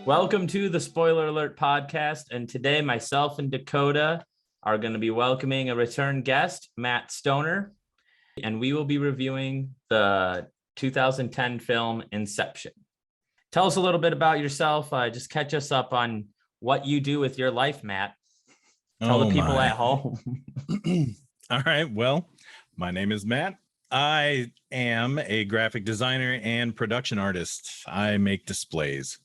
Welcome to the Spoiler Alert podcast, and today myself and Dakota are going to be welcoming a return guest, Matt Stoner, and we will be reviewing the 2010 film Inception. Tell us a little bit about yourself. Just catch us up on what you do with your life, Matt. Tell the people at home. All right. Well, my name is Matt. I am a graphic designer and production artist. I make displays.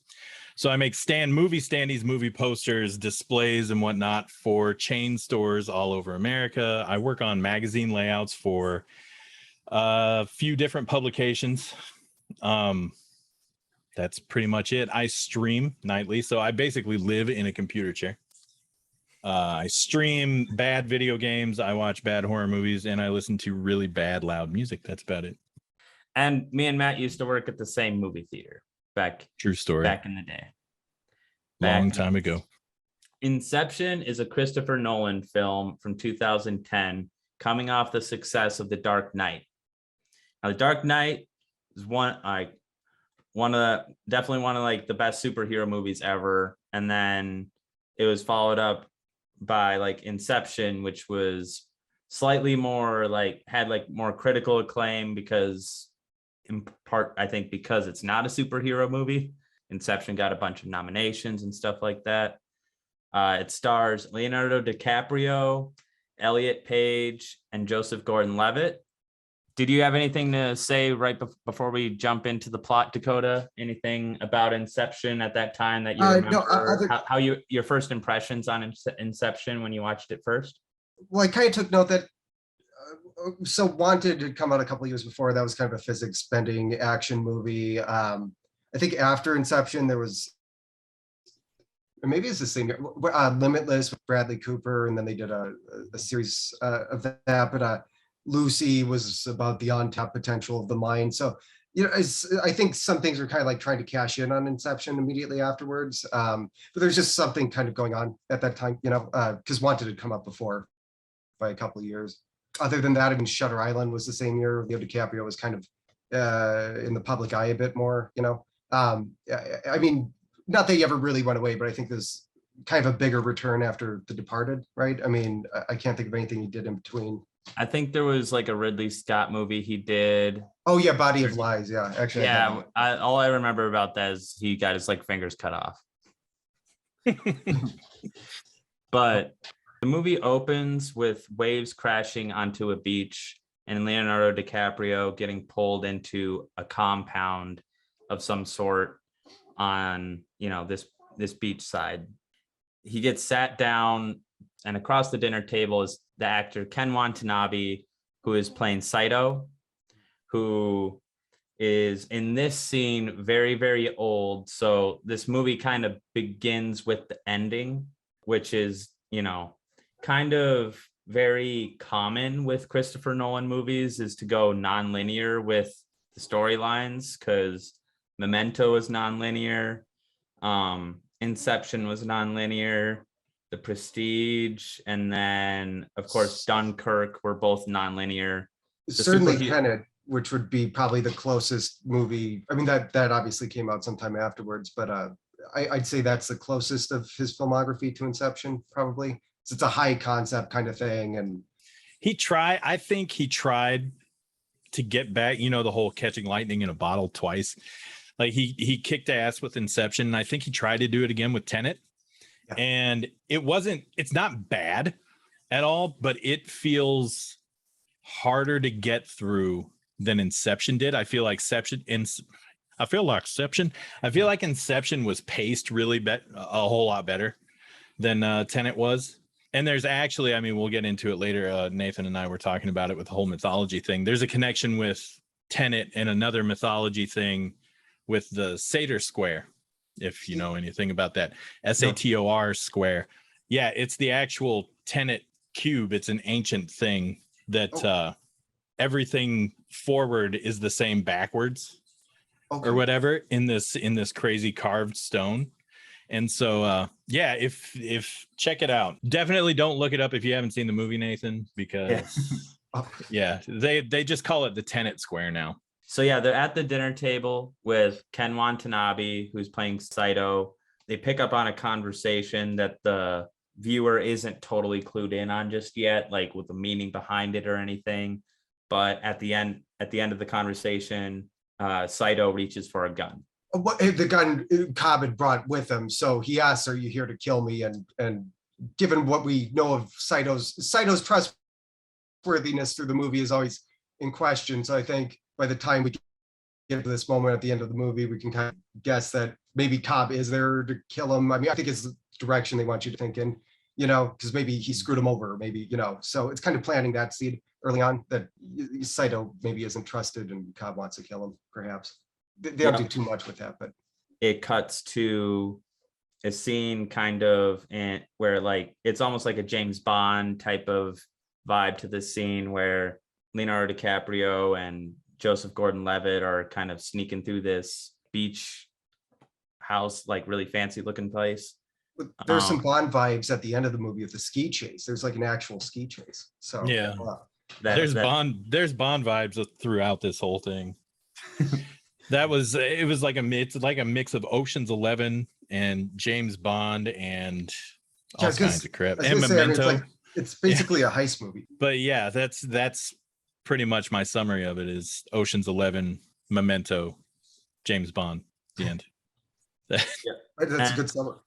So I make movie standees, movie posters, displays, and whatnot for chain stores all over America. I work on magazine layouts for a few different publications. That's pretty much it. I stream nightly, so I basically live in a computer chair. I stream bad video games, I watch bad horror movies, and I listen to really bad loud music. That's about it. And me and Matt used to work at the same movie theater True story. Back in the day. Long time ago. Inception is a Christopher Nolan film from 2010, coming off the success of The Dark Knight. Now, The Dark Knight is definitely one of the best superhero movies ever, and then it was followed up by Inception, which was slightly more had more critical acclaim because, in part, I think because it's not a superhero movie. Inception got a bunch of nominations and stuff like that. It stars Leonardo DiCaprio, Elliot Page, and Joseph Gordon-Levitt. Did you have anything to say right before we jump into the plot, Dakota? Anything about Inception at that time that you remember? How your first impressions on Inception when you watched it first? Well, I kind of took note that so Wanted had come out a couple of years before. That was kind of a physics bending action movie. I think after Inception, there was, or maybe it's the same year, Limitless with Bradley Cooper, and then they did a series of that. But Lucy was about the untapped potential of the mind. So, I think some things were kind of trying to cash in on Inception immediately afterwards. But there's just something kind of going on at that time, because Wanted had come up before by a couple of years. Other than that, I mean, Shutter Island was the same year. Leo DiCaprio was kind of in the public eye a bit more, I mean, not that he ever really went away, but I think there's kind of a bigger return after The Departed, right? I mean, I can't think of anything he did in between. I think there was a Ridley Scott movie he did. Oh yeah, Body of Lies. Yeah, actually. Yeah, all I remember about that is he got his fingers cut off. But the movie opens with waves crashing onto a beach and Leonardo DiCaprio getting pulled into a compound of some sort on, this beach side. He gets sat down, and across the dinner table is the actor Ken Watanabe, who is playing Saito, who is in this scene very, very old. So this movie kind of begins with the ending, which is, kind of very common with Christopher Nolan movies, is to go non-linear with the storylines, because Memento was non-linear, Inception was non-linear, The Prestige, and then of course Dunkirk were both non-linear. Certainly Tenet, which would be probably the closest movie. I mean, that obviously came out sometime afterwards, but I'd say that's the closest of his filmography to Inception, probably. So it's a high concept kind of thing, and I think he tried to get back, the whole catching lightning in a bottle twice. He kicked ass with Inception, and I think he tried to do it again with Tenet. Yeah. And it's not bad at all, but it feels harder to get through than Inception did. I feel like Inception was paced really a whole lot better than Tenet was. And there's actually, we'll get into it later. Nathan and I were talking about it with the whole mythology thing. There's a connection with Tenet and another mythology thing with the Sator square, if you know anything about that. Sator square. Yeah, it's the actual Tenet cube. It's an ancient thing that everything forward is the same backwards, or whatever, in this crazy carved stone. And so if check it out. Definitely don't look it up if you haven't seen the movie, Nathan, because they just call it the Tenet square now. So yeah, they're at the dinner table with Ken Watanabe, who's playing Saito, they pick up on a conversation that the viewer isn't totally clued in on just yet, like with the meaning behind it or anything. But at the end of the conversation, Saito reaches for a gun. What the gun Cobb had brought with him, so he asks, "Are you here to kill me?" And given what we know of Saito's trustworthiness through the movie is always in question. So I think by the time we get to this moment at the end of the movie, we can kind of guess that maybe Cobb is there to kill him. I mean, I think it's the direction they want you to think in, because maybe he screwed him over, maybe, so it's kind of planting that seed early on that Saito maybe isn't trusted and Cobb wants to kill him, perhaps. They don't do too much with that, but it cuts to a scene kind of where like it's almost like a James Bond type of vibe to this scene where Leonardo DiCaprio and Joseph Gordon-Levitt are kind of sneaking through this beach house, like really fancy looking place. There's some Bond vibes at the end of the movie with the ski chase. There's like an actual ski chase. So yeah, there's Bond vibes throughout this whole thing. It was like a mix of Ocean's 11 and James Bond and all kinds of crap. And Memento. It's basically a heist movie. But yeah, that's pretty much my summary of it is Ocean's 11, Memento, James Bond, the end. That's a good summary.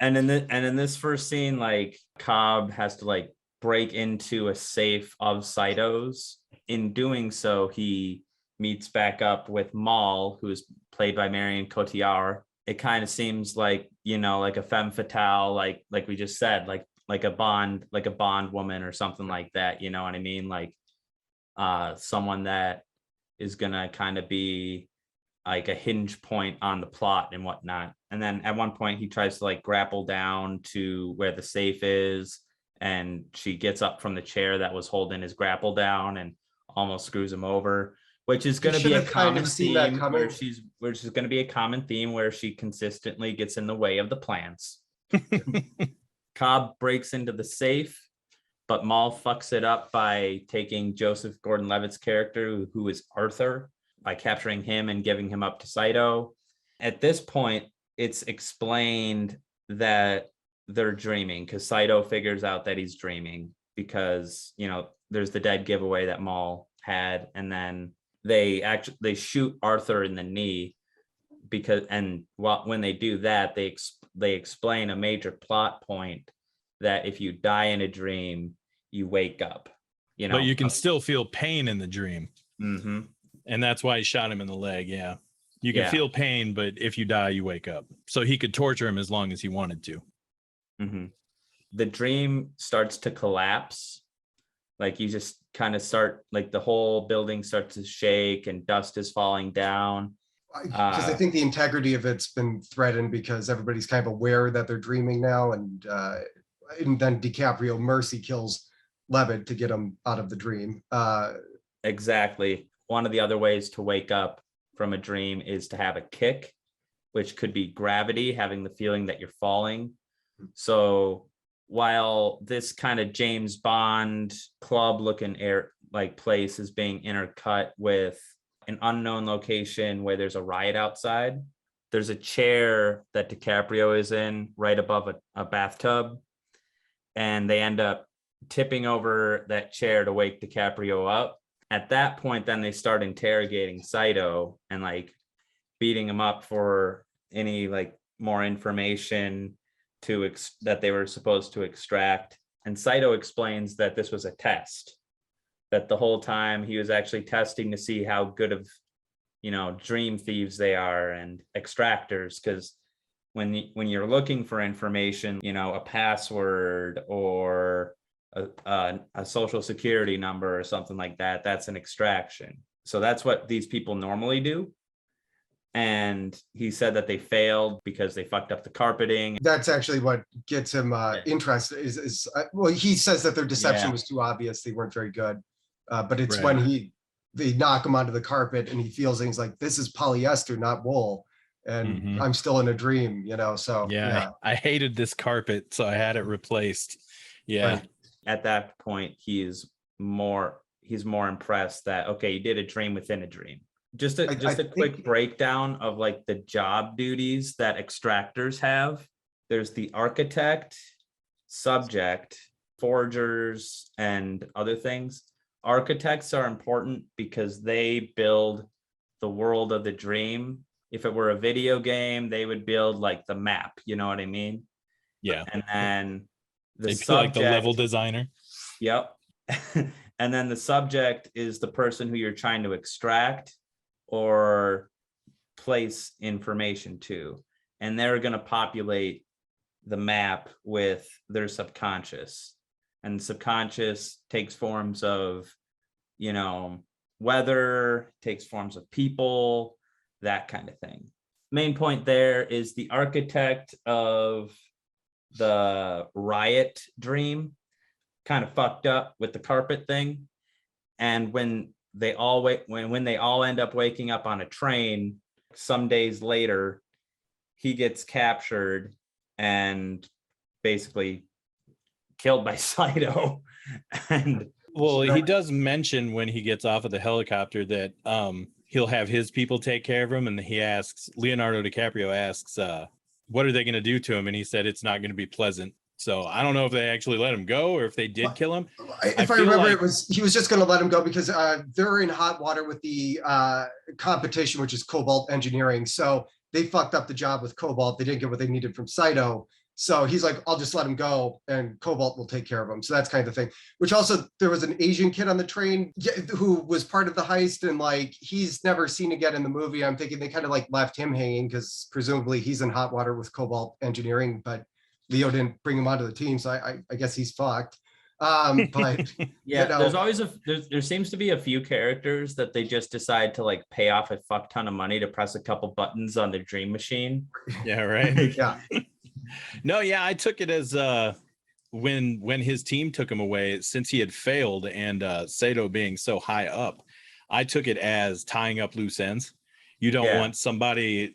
And in this first scene, like Cobb has to like break into a safe of Saito's. In doing so, he meets back up with Maul, who is played by Marion Cotillard. It kind of seems like, like a femme fatale, like we just said, like a Bond woman or something like that. You know what I mean? Like someone that is gonna kind of be like a hinge point on the plot and whatnot. And then at one point he tries to like grapple down to where the safe is, and she gets up from the chair that was holding his grapple down and almost screws him over, which is going to be a common theme where she's going to be a common theme where she consistently gets in the way of the plans. Cobb breaks into the safe, but Maul fucks it up by taking Joseph Gordon-Levitt's character, who is Arthur, by capturing him and giving him up to Saito. At this point, it's explained that they're dreaming because Saito figures out that he's dreaming because, there's the dead giveaway that Maul had. And then they shoot Arthur in the knee when they do that, they explain a major plot point that if you die in a dream, you wake up, but you can still feel pain in the dream. Mm-hmm. And that's why he shot him in the leg. Yeah. You can feel pain, but if you die, you wake up. So he could torture him as long as he wanted to. Mm-hmm. The dream starts to collapse. Like you just kind of start, like the whole building starts to shake and dust is falling down. Because I think the integrity of it's been threatened because everybody's kind of aware that they're dreaming now. And then DiCaprio mercy kills Levitt to get him out of the dream. Exactly. One of the other ways to wake up from a dream is to have a kick, which could be gravity, having the feeling that you're falling. So while this kind of James Bond club looking place is being intercut with an unknown location where there's a riot outside, there's a chair that DiCaprio is in right above a bathtub, and they end up tipping over that chair to wake DiCaprio up. At that point, then they start interrogating Saito and like beating him up for any like more information that they were supposed to extract. And Saito explains that this was a test, that the whole time he was actually testing to see how good of, dream thieves they are and extractors. Because when you're looking for information, a password or a social security number or something like that, that's an extraction. So that's what these people normally do. And he said that they failed because they fucked up the carpeting. That's actually what gets him interested is he says that their deception was too obvious. They weren't very good. But it's when they knock him onto the carpet and he feels things like, this is polyester, not wool. And I'm still in a dream, so. Yeah. I hated this carpet, so I had it replaced. Yeah. But at that point, he's more impressed that, okay, you did a dream within a dream. Just I a quick think- breakdown of like the job duties that extractors have. There's the architect, subject, forgers, and other things. Architects are important because they build the world of the dream. If it were a video game, they would build like the map, you know what I mean? Yeah. And then the They'd be like the level subject, designer. yep. And then the subject is the person who you're trying to extract or place information to. And they're going to populate the map with their subconscious. And subconscious takes forms of, you know, weather, takes forms of people, that kind of thing. Main point there is the architect of the riot dream kind of fucked up with the carpet thing. And when they all when they all end up waking up on a train some days later, he gets captured and basically killed by Saito. And Well, he does mention when he gets off of the helicopter that he'll have his people take care of him, and Leonardo DiCaprio asks, what are they going to do to him? And he said it's not going to be pleasant. So I don't know if they actually let him go or if they did kill him. If I remember, he was just going to let him go because they're in hot water with the competition, which is Cobalt Engineering. So they fucked up the job with Cobalt. They didn't get what they needed from Saito. So he's like, I'll just let him go and Cobalt will take care of him. So that's kind of the thing, which also there was an Asian kid on the train who was part of the heist. And like, he's never seen again in the movie. I'm thinking they kind of like left him hanging because presumably he's in hot water with Cobalt Engineering, but Leo didn't bring him onto the team. So I guess he's fucked. But yeah, you know, there's always there seems to be a few characters that they just decide to like pay off a fuck ton of money to press a couple buttons on their dream machine. Yeah, right. yeah. No, yeah, I took it as when his team took him away, since he had failed and Sato being so high up, I took it as tying up loose ends. You don't want somebody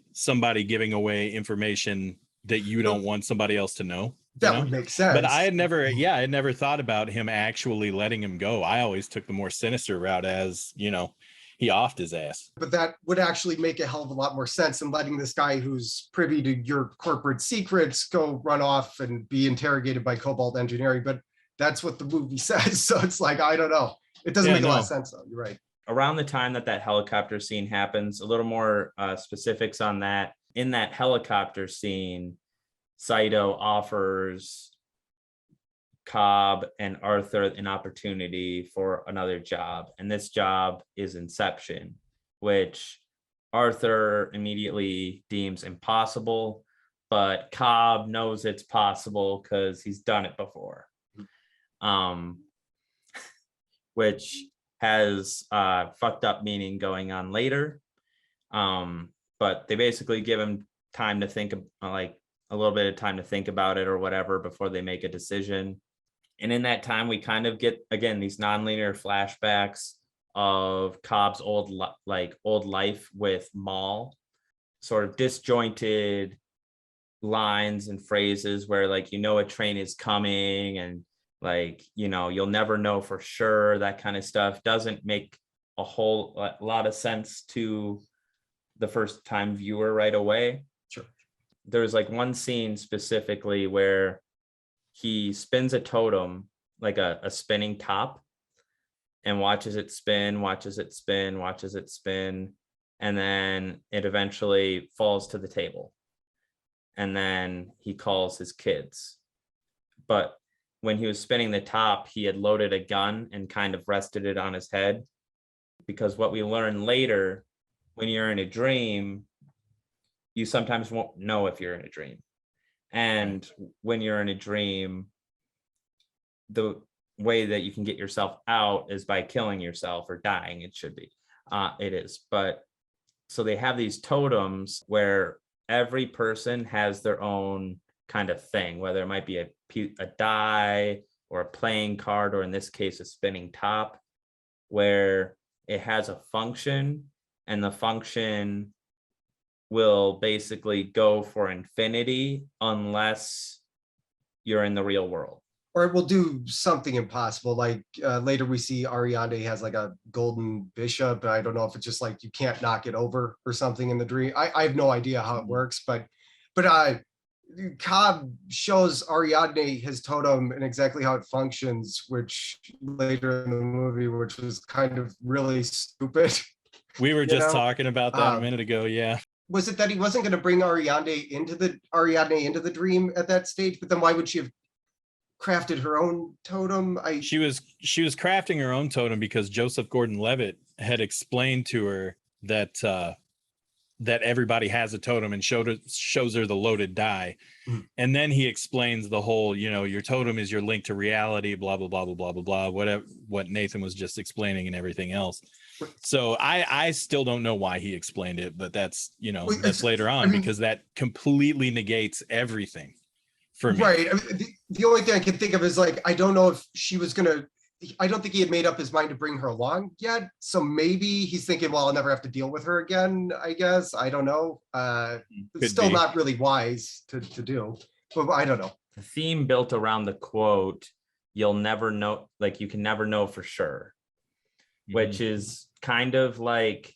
giving away information that you don't want somebody else to know. That would make sense. But I had never thought about him actually letting him go. I always took the more sinister route as, you know, he offed his ass. But that would actually make a hell of a lot more sense than letting this guy who's privy to your corporate secrets go run off and be interrogated by Cobalt Engineering. But that's what the movie says. So it's like, I don't know. It doesn't make a lot of sense though. You're right. Around the time that helicopter scene happens, a little more specifics on that. In that helicopter scene, Saito offers Cobb and Arthur an opportunity for another job, and this job is Inception, which Arthur immediately deems impossible, but Cobb knows it's possible because he's done it before, which has fucked up meaning going on later, but they basically give him time to think, like a little bit of time to think about it or whatever before they make a decision. And in that time, we kind of get, again, these nonlinear flashbacks of Cobb's old life with Maul, sort of disjointed lines and phrases where, like, you know, a train is coming and, like, you know, you'll never know for sure. That kind of stuff doesn't make a whole lot of sense to the first time viewer right away. Sure. There's like one scene specifically where he spins a totem, like a spinning top, and watches it spin, and then it eventually falls to the table. And then he calls his kids. But when he was spinning the top, he had loaded a gun and kind of rested it on his head. Because what we learn later, when you're in a dream, you sometimes won't know if you're in a dream. And when you're in a dream, the way that you can get yourself out is by killing yourself or dying. It should be. It is. But so they have these totems where every person has their own kind of thing, whether it might be a die or a playing card, or in this case, a spinning top, where it has a function, and the function will basically go for infinity unless you're in the real world. or we'll do something impossible. Like later we see Ariadne has like a golden bishop, but I don't know if it's just like you can't knock it over or something in the dream. I have no idea how it works, but Cobb shows Ariadne his totem and exactly how it functions, which later in the movie, which was kind of really stupid. We were just know? talking about that a minute ago. Yeah. Was it that he wasn't going to bring Ariadne into the dream at that stage? But then why would she have crafted her own totem? She was crafting her own totem because Joseph Gordon-Levitt had explained to her that that everybody has a totem and shows her the loaded die. And then he explains the whole, your totem is your link to reality, blah, blah, blah, blah, blah, blah, blah, whatever, what Nathan was just explaining and everything else. So I still don't know why he explained it, but that's, that's later on, because that completely negates everything for me. Right. I mean, the only thing I can think of is like, I don't know if she was going to, I don't think he had made up his mind to bring her along yet. So maybe he's thinking, well, I'll never have to deal with her again, I guess. I don't know. It's still not really wise to do, but I don't know. The theme built around the quote, you'll never know, like you can never know for sure, which is kind of like,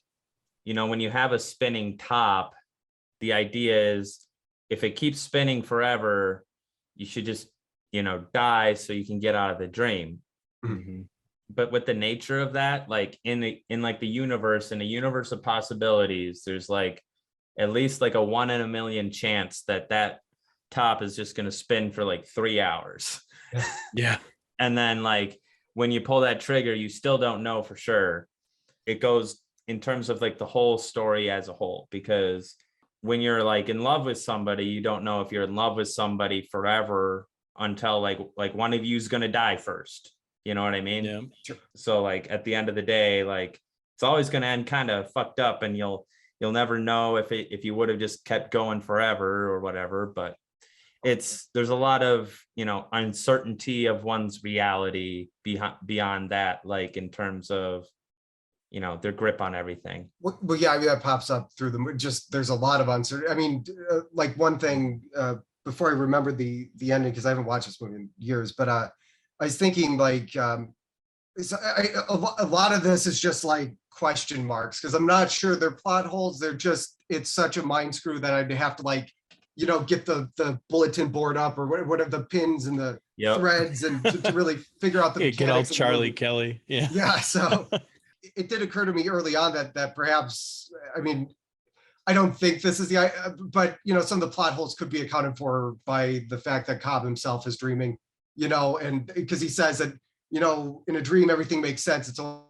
when you have a spinning top, the idea is if it keeps spinning forever, you should just, die so you can get out of the dream. But with the nature of that, like in the universe, in a universe of possibilities, there's like at least like a 1 in a million chance that top is just going to spin for like 3 hours. Yeah. And then like when you pull that trigger, you still don't know for sure. It goes in terms of like the whole story as a whole, because when you're like in love with somebody, you don't know if you're in love with somebody forever until like one of you is going to die first. You know what I mean? Yeah. Sure. So like at the end of the day, like it's always going to end kind of fucked up, and you'll never know if you would have just kept going forever or whatever. But there's a lot of, uncertainty of one's reality beyond that, like in terms of, their grip on everything. Well, yeah, I mean, that pops up through there's a lot of uncertainty. I mean, like one thing before I remember the ending, because I haven't watched this movie in years, but I was thinking like a lot of this is just like question marks, because I'm not sure they're plot holes. It's such a mind screw that I'd have to like, get the bulletin board up or whatever the pins and the threads and to really figure out the get all Charlie Kelly. Yeah. Yeah. So it did occur to me early on that perhaps, I mean, I don't think this is but some of the plot holes could be accounted for by the fact that Cobb himself is dreaming. And because he says that, in a dream, everything makes sense. It's only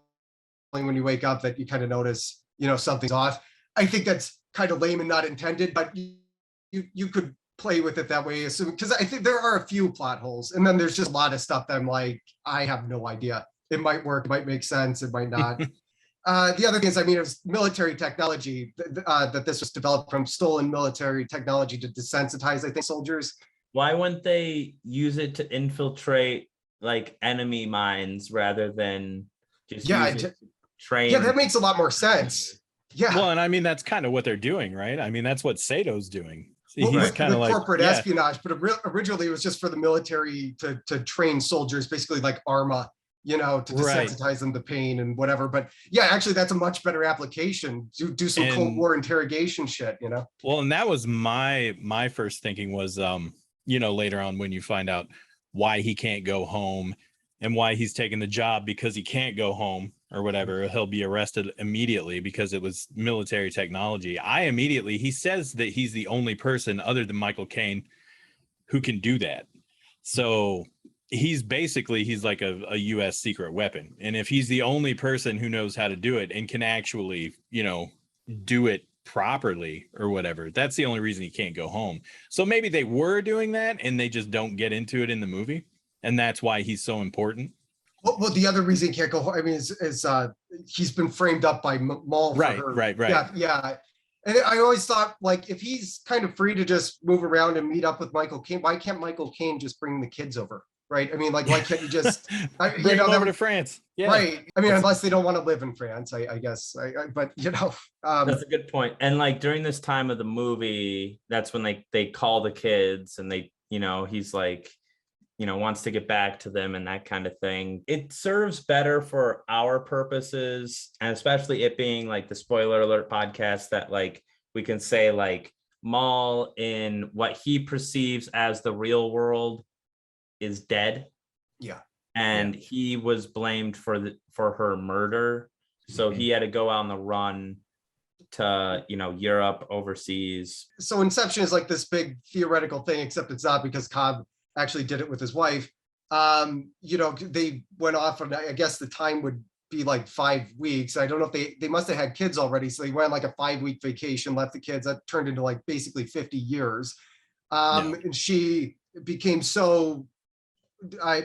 when you wake up that you kind of notice, something's off. I think that's kind of lame and not intended, but you could play with it that way, because I think there are a few plot holes, and then there's just a lot of stuff that I'm like, I have no idea. It might work, it might make sense, it might not. The other thing is, it was military technology that this was developed from, stolen military technology to desensitize, I think, soldiers. Why wouldn't they use it to infiltrate like enemy minds rather than just use it to train? Yeah, that makes a lot more sense. Yeah. Well, and I mean, that's kind of what they're doing, right? I mean, that's what Sato's doing. He's kind of like corporate espionage, but originally it was just for the military to train soldiers, basically like Arma, to desensitize them to pain and whatever. But yeah, actually, that's a much better application. Do some Cold War interrogation shit, Well, and that was my first thinking was, later on when you find out why he can't go home and why he's taking the job because he can't go home or whatever, he'll be arrested immediately because it was military technology. He says that he's the only person other than Michael Caine who can do that. So he's like a US secret weapon. And if he's the only person who knows how to do it and can actually, do it properly or whatever, that's the only reason he can't go home. So maybe they were doing that and they just don't get into it in the movie, and that's why he's so important. Well, the other reason he can't go home, is he's been framed up by Maul. Right. Yeah. And I always thought, like, if he's kind of free to just move around and meet up with Michael Caine, why can't Michael Caine just bring the kids over? Right. I mean, like, why can't you just bring them over to France? Yeah. Right. I mean, unless they don't want to live in France, I guess. But that's a good point. And like during this time of the movie, that's when they call the kids and they, he's like, wants to get back to them and that kind of thing. It serves better for our purposes, and especially it being like the spoiler alert podcast, that like we can say like Maul, in what he perceives as the real world, is dead. Yeah. And he was blamed for her murder. So he had to go on the run to, Europe, overseas. So Inception is like this big theoretical thing, except it's not, because Cobb actually did it with his wife. They went off, and I guess the time would be like 5 weeks. I don't know if they must have had kids already. So they went on like a 5-week vacation, left the kids. That turned into like basically 50 years. And she became so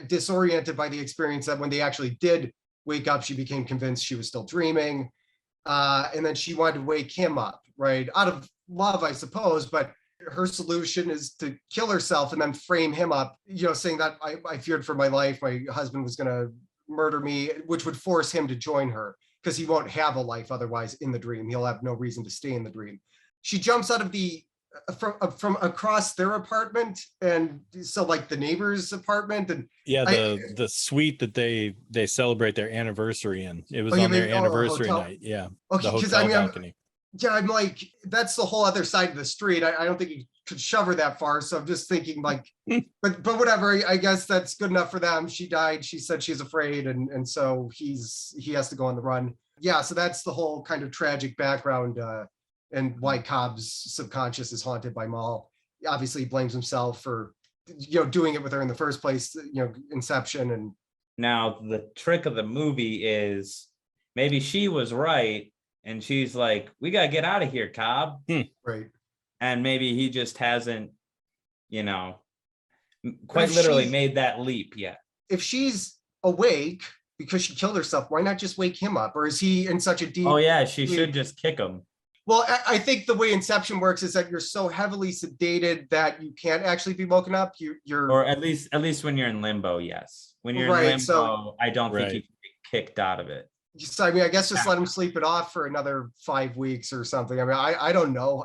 disoriented by the experience that when they actually did wake up, she became convinced she was still dreaming. And then she wanted to wake him up, right? Out of love, I suppose, but her solution is to kill herself and then frame him up, saying that I feared for my life. My husband was going to murder me, which would force him to join her because he won't have a life otherwise in the dream. He'll have no reason to stay in the dream. She jumps out of from across their apartment, and so like the neighbor's apartment, and the suite that they celebrate their anniversary in. It was on their anniversary night. Yeah. Okay, the hotel balcony. I'm like, that's the whole other side of the street. I don't think you could shove her that far. So I'm just thinking like, but whatever, I guess that's good enough for them. She died. She said she's afraid. And so he has to go on the run. Yeah. So that's the whole kind of tragic background and why Cobb's subconscious is haunted by Maul. Obviously he blames himself for, doing it with her in the first place, Inception. And now the trick of the movie is maybe she was right. And she's like, we got to get out of here, Cobb. Right. And maybe he just hasn't, quite literally made that leap yet. If she's awake because she killed herself, why not just wake him up? Or is he in such a deep... Oh, yeah, she should just kick him. Well, I think the way Inception works is that you're so heavily sedated that you can't actually be woken up. You're... Or at least when you're in limbo, yes. When you're in limbo, so, I don't think you can get kicked out of it. So, I guess just let him sleep it off for another 5 weeks or something. I don't know.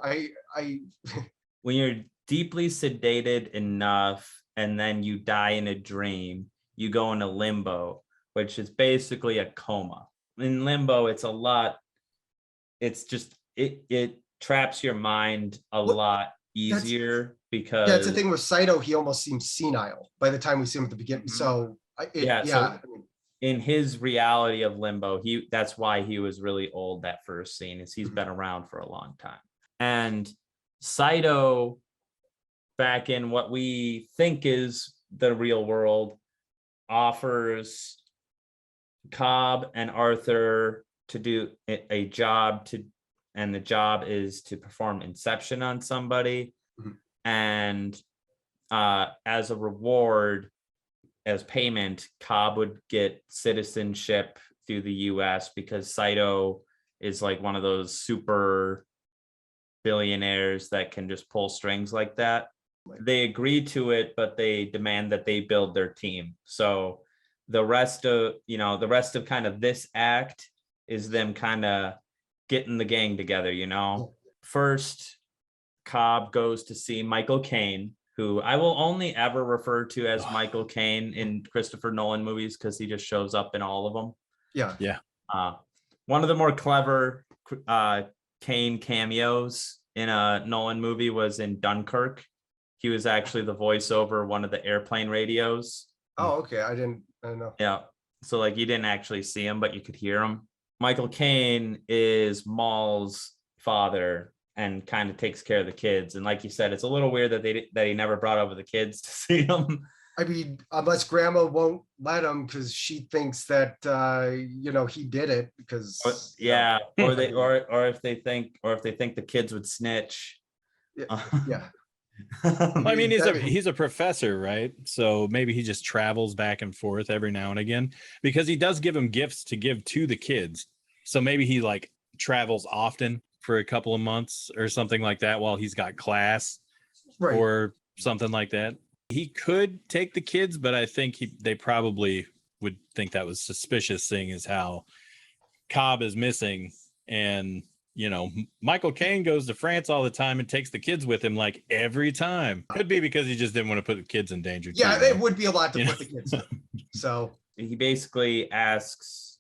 When you're deeply sedated enough and then you die in a dream, you go into limbo, which is basically a coma. In limbo, it's just, it traps your mind a lot easier because... That's the thing with Saito, he almost seems senile by the time we see him at the beginning. So, in his reality of limbo, that's why he was really old. That first scene is he's been around for a long time. And Saito, back in what we think is the real world, offers Cobb and Arthur to do a job and the job is to perform Inception on somebody. And as a reward, as payment, Cobb would get citizenship through the US because Saito is like one of those super billionaires that can just pull strings like that. They agree to it, but they demand that they build their team. So the rest of kind of this act is them kind of getting the gang together, First, Cobb goes to see Michael Caine, who I will only ever refer to as Michael Caine in Christopher Nolan movies because he just shows up in all of them. Yeah. One of the more clever Caine cameos in a Nolan movie was in Dunkirk. He was actually the voiceover one of the airplane radios. Oh, okay. I didn't know. Yeah. So like you didn't actually see him, but you could hear him. Michael Caine is Maul's father and kind of takes care of the kids. And like you said, it's a little weird that he never brought over the kids to see them. Unless grandma won't let him because she thinks that he did it because or if they think the kids would snitch. Yeah. He's a professor, right? So maybe he just travels back and forth every now and again because he does give them gifts to give to the kids. So maybe he like travels often for a couple of months or something like that while he's got class, right, or something like that. He could take the kids, but I think they probably would think that was suspicious, seeing as how Cobb is missing and Michael Caine goes to France all the time and takes the kids with him, like every time. Could be because he just didn't want to put the kids in danger. Yeah, too, it would be a lot to put the kids through. So he basically asks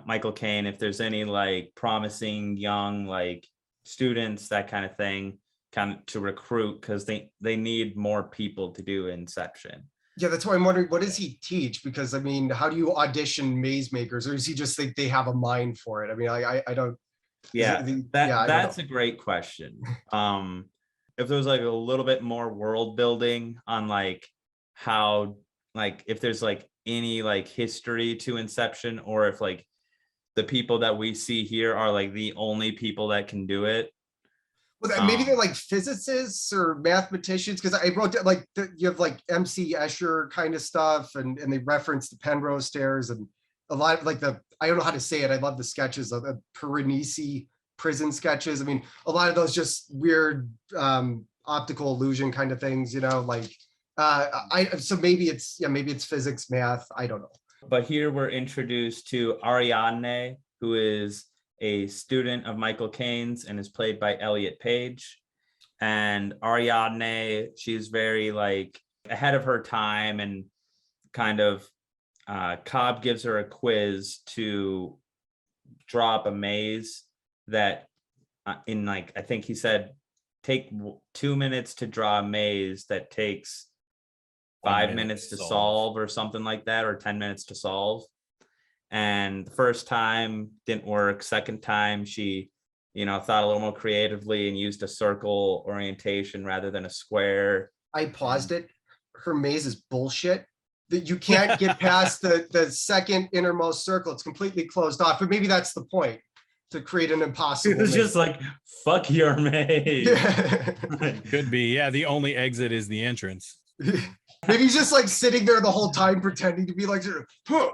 Michael Caine if there's any like promising young like students, that kind of thing, kind of to recruit, because they need more people to do Inception. yeah, that's why I'm wondering, what does he teach? Because I mean, how do you audition maze makers, or does he just think they have a mind for it? I mean, I don't. Yeah, I that's a great question. If there was like a little bit more world building on like how, like if there's like any like history to Inception, or if like the people that we see here are like the only people that can do it. Well, maybe they're like physicists or mathematicians, because I wrote down like you have like MC Escher kind of stuff, and they reference the Penrose stairs and a lot of like I don't know how to say it. I love the sketches of the Piranesi prison sketches. I mean, a lot of those just weird optical illusion kind of things, like so maybe it's physics, math. I don't know. But here we're introduced to Ariadne, who is a student of Michael Caine's and is played by Elliot Page. And Ariadne, she's very like ahead of her time, and kind of Cobb gives her a quiz to draw up a maze that in like, I think he said, take 2 minutes to draw a maze that takes 5 minutes to solve or something like that, or 10 minutes to solve. And the first time didn't work. Second time, she, thought a little more creatively and used a circle orientation rather than a square. I paused it. Her maze is bullshit. That you can't get past the second innermost circle. It's completely closed off. But maybe that's the point, to create an impossible. It's just like, fuck your maze. Yeah. Could be. Yeah, the only exit is the entrance. Maybe he's just like sitting there the whole time pretending to be like, very cool.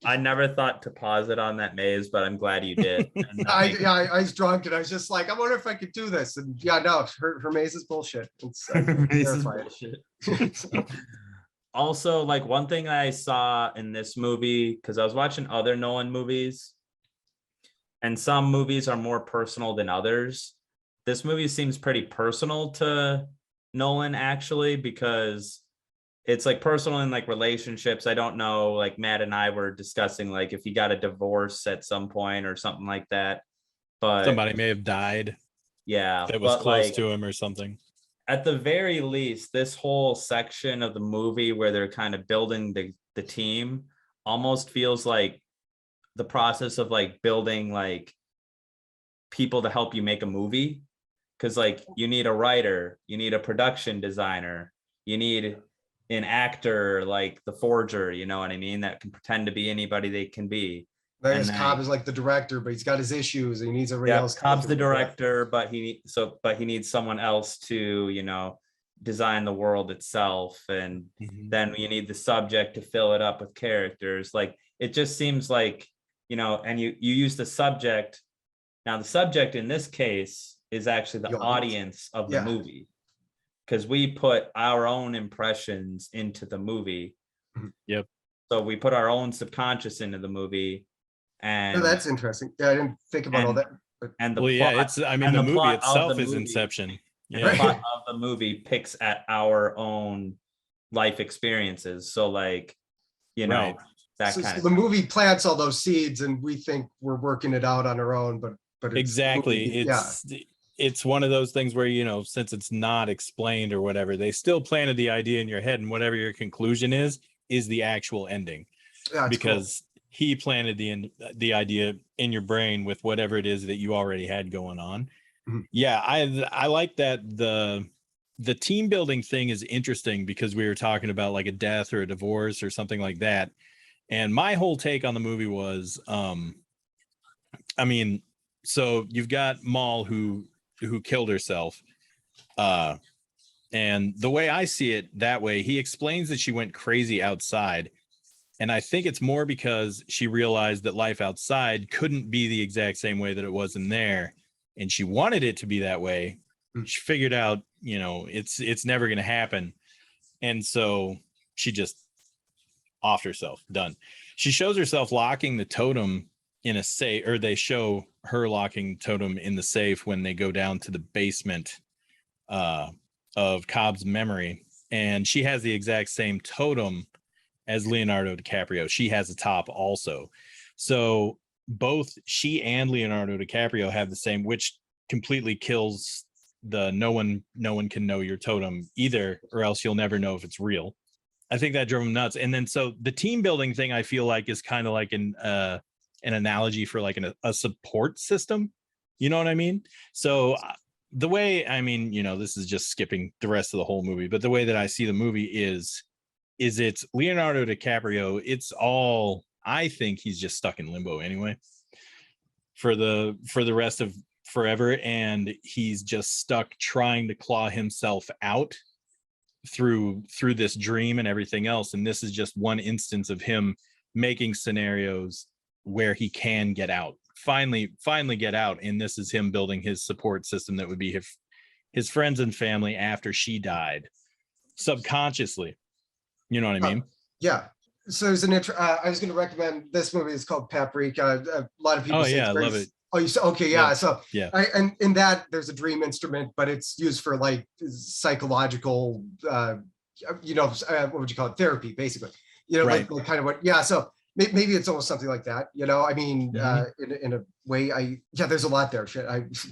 I never thought to pause it on that maze, but I'm glad you did. I was drunk and I was just like, I wonder if I could do this. And yeah, no, her maze is bullshit. It's maze is bullshit. Also, like one thing I saw in this movie, because I was watching other Nolan movies, and some movies are more personal than others. This movie seems pretty personal to Nolan, actually, because it's like personal in like relationships. I don't know, like Matt and I were discussing like if he got a divorce at some point or something like that, but somebody may have died. Yeah, that was close to him or something. At the very least, this whole section of the movie where they're kind of building the team almost feels like the process of like building like people to help you make a movie. Because like you need a writer, you need a production designer, you need an actor like the forger, you know what I mean, that can pretend to be anybody they can be. Cobb is like the director, but he's got his issues and he needs everybody else. Cobb's the director, but he needs someone else to, design the world itself. And then you need the subject to fill it up with characters. Like it just seems like, and you use the subject. Now the subject in this case is actually the audience of the movie, because we put our own impressions into the movie. Yep. So we put our own subconscious into the movie. And that's interesting. Yeah, I didn't think about all that. And the plot, the movie itself is Inception. Yeah. The plot of the movie picks at our own life experiences. So like, that kind of the movie plants all those seeds and we think we're working it out on our own, but exactly. It's one of those things where, since it's not explained or whatever, they still planted the idea in your head, and whatever your conclusion is the actual ending. Because he planted the idea in your brain with whatever it is that you already had going on. Yeah, I like that the team building thing is interesting, because we were talking about like a death or a divorce or something like that. And my whole take on the movie was, so you've got Maul who killed herself. And the way I see it that way, he explains that she went crazy outside. And I think it's more because she realized that life outside couldn't be the exact same way that it was in there. And she wanted it to be that way. She figured out, it's never going to happen. And so she just offed herself. Done. She shows herself locking the totem in a safe, or they show her locking Totem in the safe when they go down to the basement of Cobb's memory, and she has the exact same totem as Leonardo DiCaprio. She has a top also. So both she and Leonardo DiCaprio have the same, which completely kills the no one can know your totem either, or else you'll never know if it's real. I think that drove him nuts. And then so the team building thing, I feel like, is kind of like an analogy for like a support system. You know what I mean? So the way, I mean, you know, this is just skipping the rest of the whole movie, but the way that I see the movie is it's Leonardo DiCaprio. It's all, I think he's just stuck in limbo anyway for the rest of forever, and he's just stuck trying to claw himself out through this dream and everything else. And this is just one instance of him making scenarios where he can get out, finally get out. And this is him building his support system that would be his friends and family after she died, subconsciously. You know what I mean? Yeah. So there's I was going to recommend this movie. It's called Paprika. A lot of people say I love it. Oh, you said, okay, yeah. So yeah, and in that there's a dream instrument, but it's used for like psychological, what would you call it? Therapy, basically. You know, right. like kind of what, yeah. So maybe it's almost something like that. You know, I mean, in a way, there's a lot there.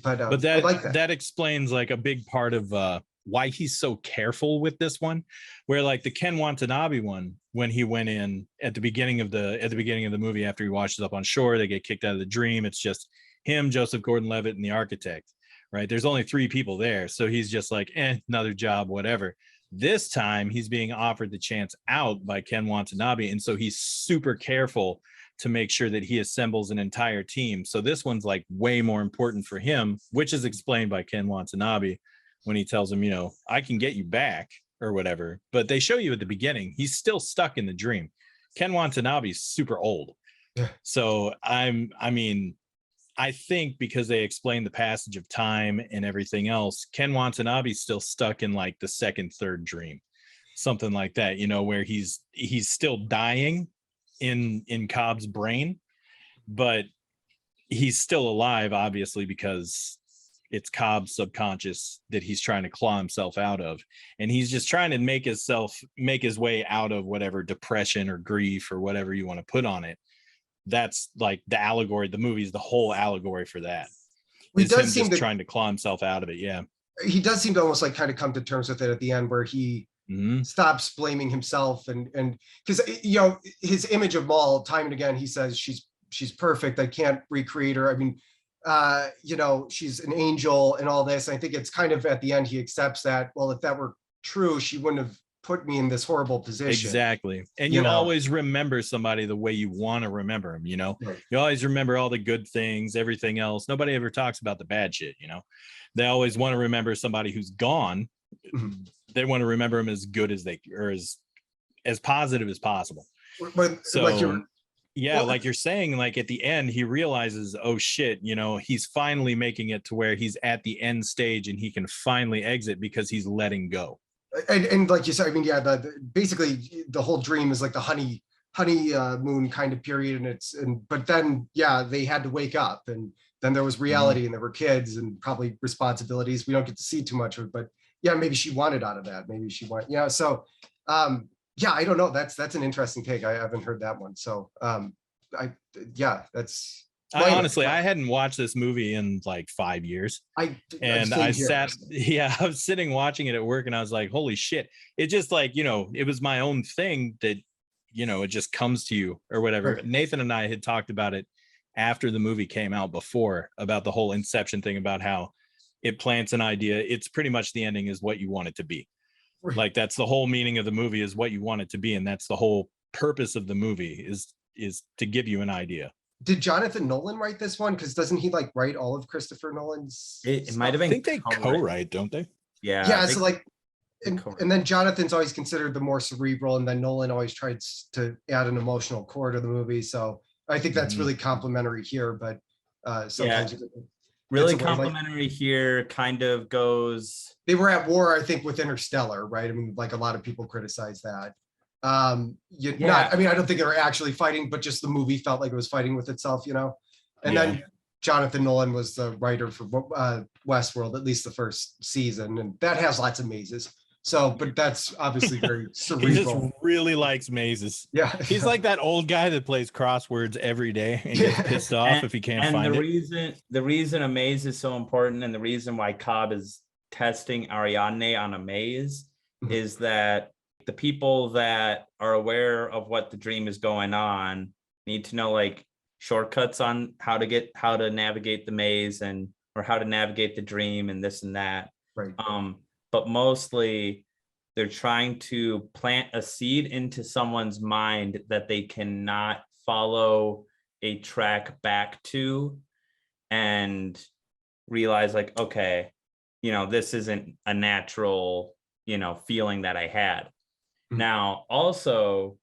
But that, I like that. That explains like a big part of why he's so careful with this one, where like the Ken Watanabe one, when he went in at the beginning of the movie, after he washes up on shore, they get kicked out of the dream. It's just him, Joseph Gordon-Levitt, and the architect, right? There's only 3 people there. So he's just like, another job, whatever. This time he's being offered the chance out by Ken Watanabe. And so he's super careful to make sure that he assembles an entire team. So this one's like way more important for him, which is explained by Ken Watanabe when he tells him, you know, I can get you back or whatever. But they show you at the beginning, he's still stuck in the dream. Ken Watanabe's super old. So I think because they explain the passage of time and everything else, Ken Watanabe's still stuck in like the second, third dream, something like that, you know, where he's still dying in Cobb's brain, but he's still alive, obviously, because it's Cobb's subconscious that he's trying to claw himself out of. And he's just trying to make his way out of whatever depression or grief or whatever you want to put on it. That's like the allegory. The movie is the whole allegory for that. He does seem just trying to claw himself out of it. Yeah. He does seem to almost like kind of come to terms with it at the end, where he stops blaming himself and because, you know, his image of Maul, time and again, he says she's perfect. I can't recreate her. I mean, you know, she's an angel and all this. I think it's kind of at the end, he accepts that, well, if that were true, she wouldn't have put me in this horrible position. Exactly. And you always remember somebody the way you want to remember them, you know. Right. You always remember all the good things, everything else. Nobody ever talks about the bad shit, you know. They always want to remember somebody who's gone. They want to remember them as good as as positive as possible. But so like you're saying, like at the end, he realizes, oh shit, you know, he's finally making it to where he's at the end stage and he can finally exit because he's letting go. And like you said, I mean, basically the whole dream is like the honey moon kind of period, but then they had to wake up, and then there was reality, and there were kids and probably responsibilities. We don't get to see too much of it, but maybe she wanted out of that. Maybe she wanted, so I don't know. That's an interesting take. I haven't heard that one. So that's. I hadn't watched this movie in like 5 years. I was sitting watching it at work, and I was like, holy shit. It just like, you know, it was my own thing that, you know, it just comes to you or whatever. Right. Nathan and I had talked about it after the movie came out before, about the whole Inception thing, about how it plants an idea. It's pretty much the ending is what you want it to be. Right. Like that's the whole meaning of the movie, is what you want it to be. And that's the whole purpose of the movie is to give you an idea. Did Jonathan Nolan write this one? Because doesn't he like write all of Christopher Nolan's? It might have been. I think they co-write, don't they? Yeah. Yeah. So like, and then Jonathan's always considered the more cerebral, and then Nolan always tries to add an emotional core to the movie. So I think that's really complimentary here. But really complimentary here kind of goes. They were at war, I think, with Interstellar, right? I mean, like a lot of people criticize that. I don't think they were actually fighting, but just the movie felt like it was fighting with itself, you know. And then Jonathan Nolan was the writer for Westworld, at least the first season, and that has lots of mazes. So, but that's obviously very cerebral. He just really likes mazes. Yeah. He's like that old guy that plays crosswords every day and gets pissed off if he can't find it. The reason a maze is so important, and the reason why Cobb is testing Ariadne on a maze, is that the people that are aware of what the dream is going on need to know like shortcuts on how to navigate the maze or how to navigate the dream and this and that. Right. But mostly they're trying to plant a seed into someone's mind that they cannot follow a track back to and realize like, okay, this isn't a natural, feeling that I had. Now, also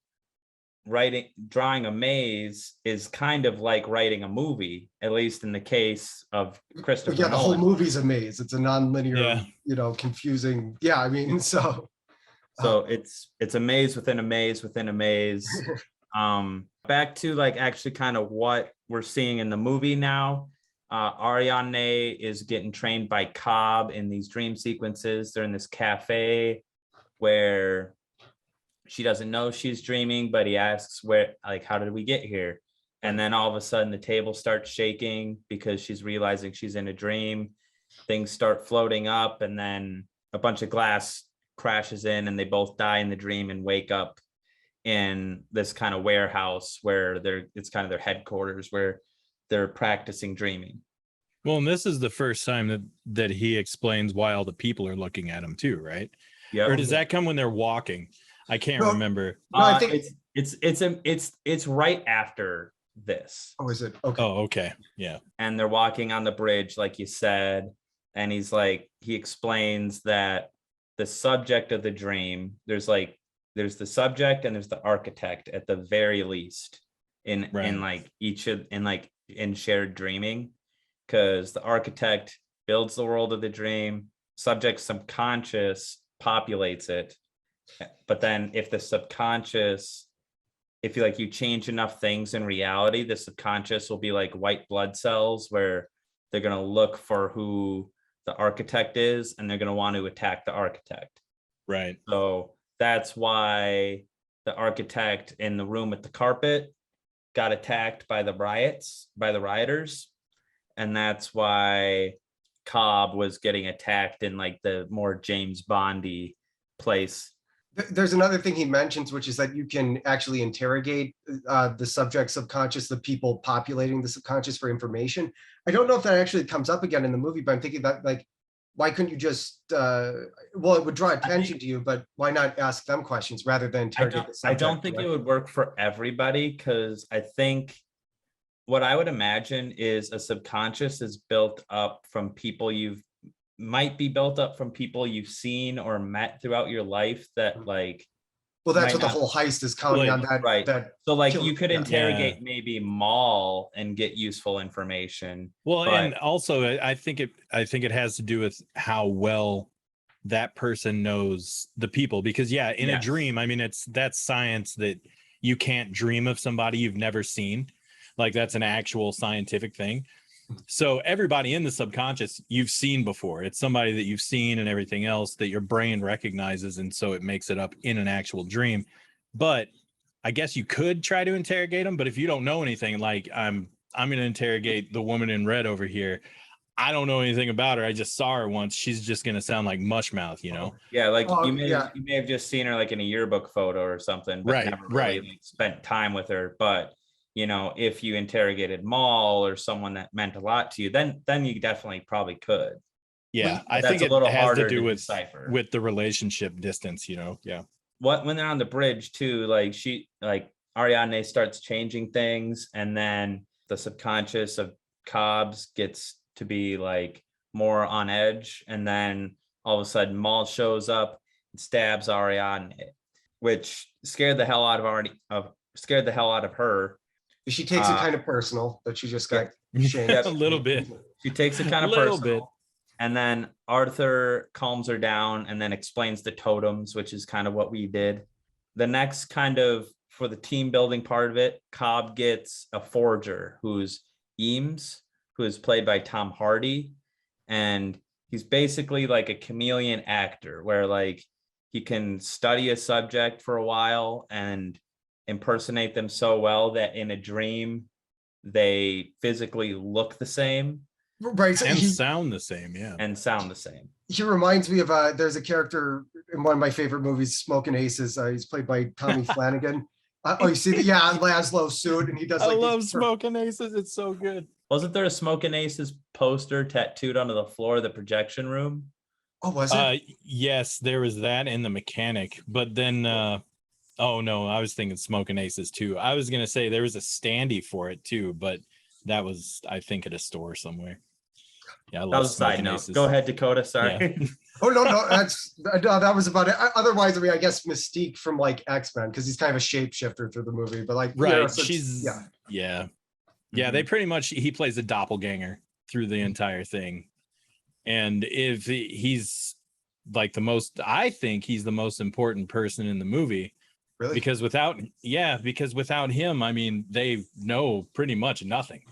drawing a maze is kind of like writing a movie, at least in the case of Christopher Nolan. The whole movie's a maze. It's a non-linear, confusing. Yeah, I mean, so it's a maze within a maze within a maze. Back to like actually kind of what we're seeing in the movie now. Ariadne is getting trained by Cobb in these dream sequences. They're in this cafe where she doesn't know she's dreaming, but he asks how did we get here? And then all of a sudden the table starts shaking because she's realizing she's in a dream. Things start floating up, and then a bunch of glass crashes in, and they both die in the dream and wake up in this kind of warehouse where it's kind of their headquarters where they're practicing dreaming. Well, and this is the first time that he explains why all the people are looking at him too, right? Yeah. Or does that come when they're walking? I can't remember. No, I think it's right after this. Oh, is it? Okay. Oh, okay. Yeah. And they're walking on the bridge, like you said, and he explains that the subject of the dream, there's the subject and there's the architect at the very least in shared dreaming, because the architect builds the world of the dream, subject subconscious populates it. But then if you change enough things in reality, the subconscious will be like white blood cells where they're going to look for who the architect is, and they're going to want to attack the architect. Right. So that's why the architect in the room with the carpet got attacked by the rioters. And that's why Cobb was getting attacked in like the more James Bondy place. There's another thing he mentions, which is that you can actually interrogate the subject's subconscious, the people populating the subconscious for information. I don't know if that actually comes up again in the movie, but I'm thinking that like, why couldn't you just, it would draw attention to you, but why not ask them questions rather than interrogate the subject? I don't think it would work for everybody, because I think what I would imagine is a subconscious is built up from people you've seen or met throughout your life that like. Well, that's what the whole heist is counting on, that. Right. So like you could interrogate Yeah. maybe Maul and get useful information. Well, but and also I think it has to do with how well that person knows the people, because in a Yes. dream, I mean, that's science that you can't dream of somebody you've never seen. Like that's an actual scientific thing. So everybody in the subconscious you've seen before. It's somebody that you've seen and everything else that your brain recognizes, and so it makes it up in an actual dream. But I guess you could try to interrogate them, but if you don't know anything, like I'm going to interrogate the woman in red over here. I don't know anything about her. I just saw her once. She's just going to sound like mushmouth, Yeah, like you may have just seen her like in a yearbook photo or something, but never really like, spent time with her. But if you interrogated Maul or someone that meant a lot to you, then you definitely probably could. Yeah, But I think it has harder to do with decipher. with the relationship distance, Yeah. When they're on the bridge too, like Ariadne starts changing things, and then the subconscious of Cobb's gets to be like more on edge, and then all of a sudden Maul shows up and stabs Ariadne, which scared the hell out of her. She takes it kind of personal that she just got shanked. A little bit. She takes it kind of personal. And then Arthur calms her down and then explains the totems, which is kind of what we did. The next kind of, for the team building part of it, Cobb gets a forger who's Eames, who is played by Tom Hardy, and he's basically like a chameleon actor where like he can study a subject for a while and impersonate them so well that in a dream they physically look the same Right. So And sound the same, yeah. and sound the same. he reminds me of there's a character in one of my favorite movies, Smoking Aces. He's played by Tommy Flanagan. Oh, you see the Laszlo suit, and he does I like love these- Smoking Aces. It's so good. Wasn't there a Smoking Aces poster tattooed onto the floor of the projection room? Oh, was it? Yes, there was that in The Mechanic, but then oh no, I was thinking Smoking Aces too. I was gonna say there was a standee for it too, but that was, I think, at a store somewhere. Yeah, I love That was a side Smoking note. Aces. Go ahead, Dakota. Sorry. Yeah. Oh no, that was about it. Otherwise, I mean, I guess Mystique from like X-Men, because he's kind of a shapeshifter through the movie. But like, Right, you know, so it's- she's yeah. yeah. They pretty much, he plays a doppelganger through the entire thing, and if he's like I think he's the most important person in the movie. Really? Because without him, I mean, they know pretty much nothing.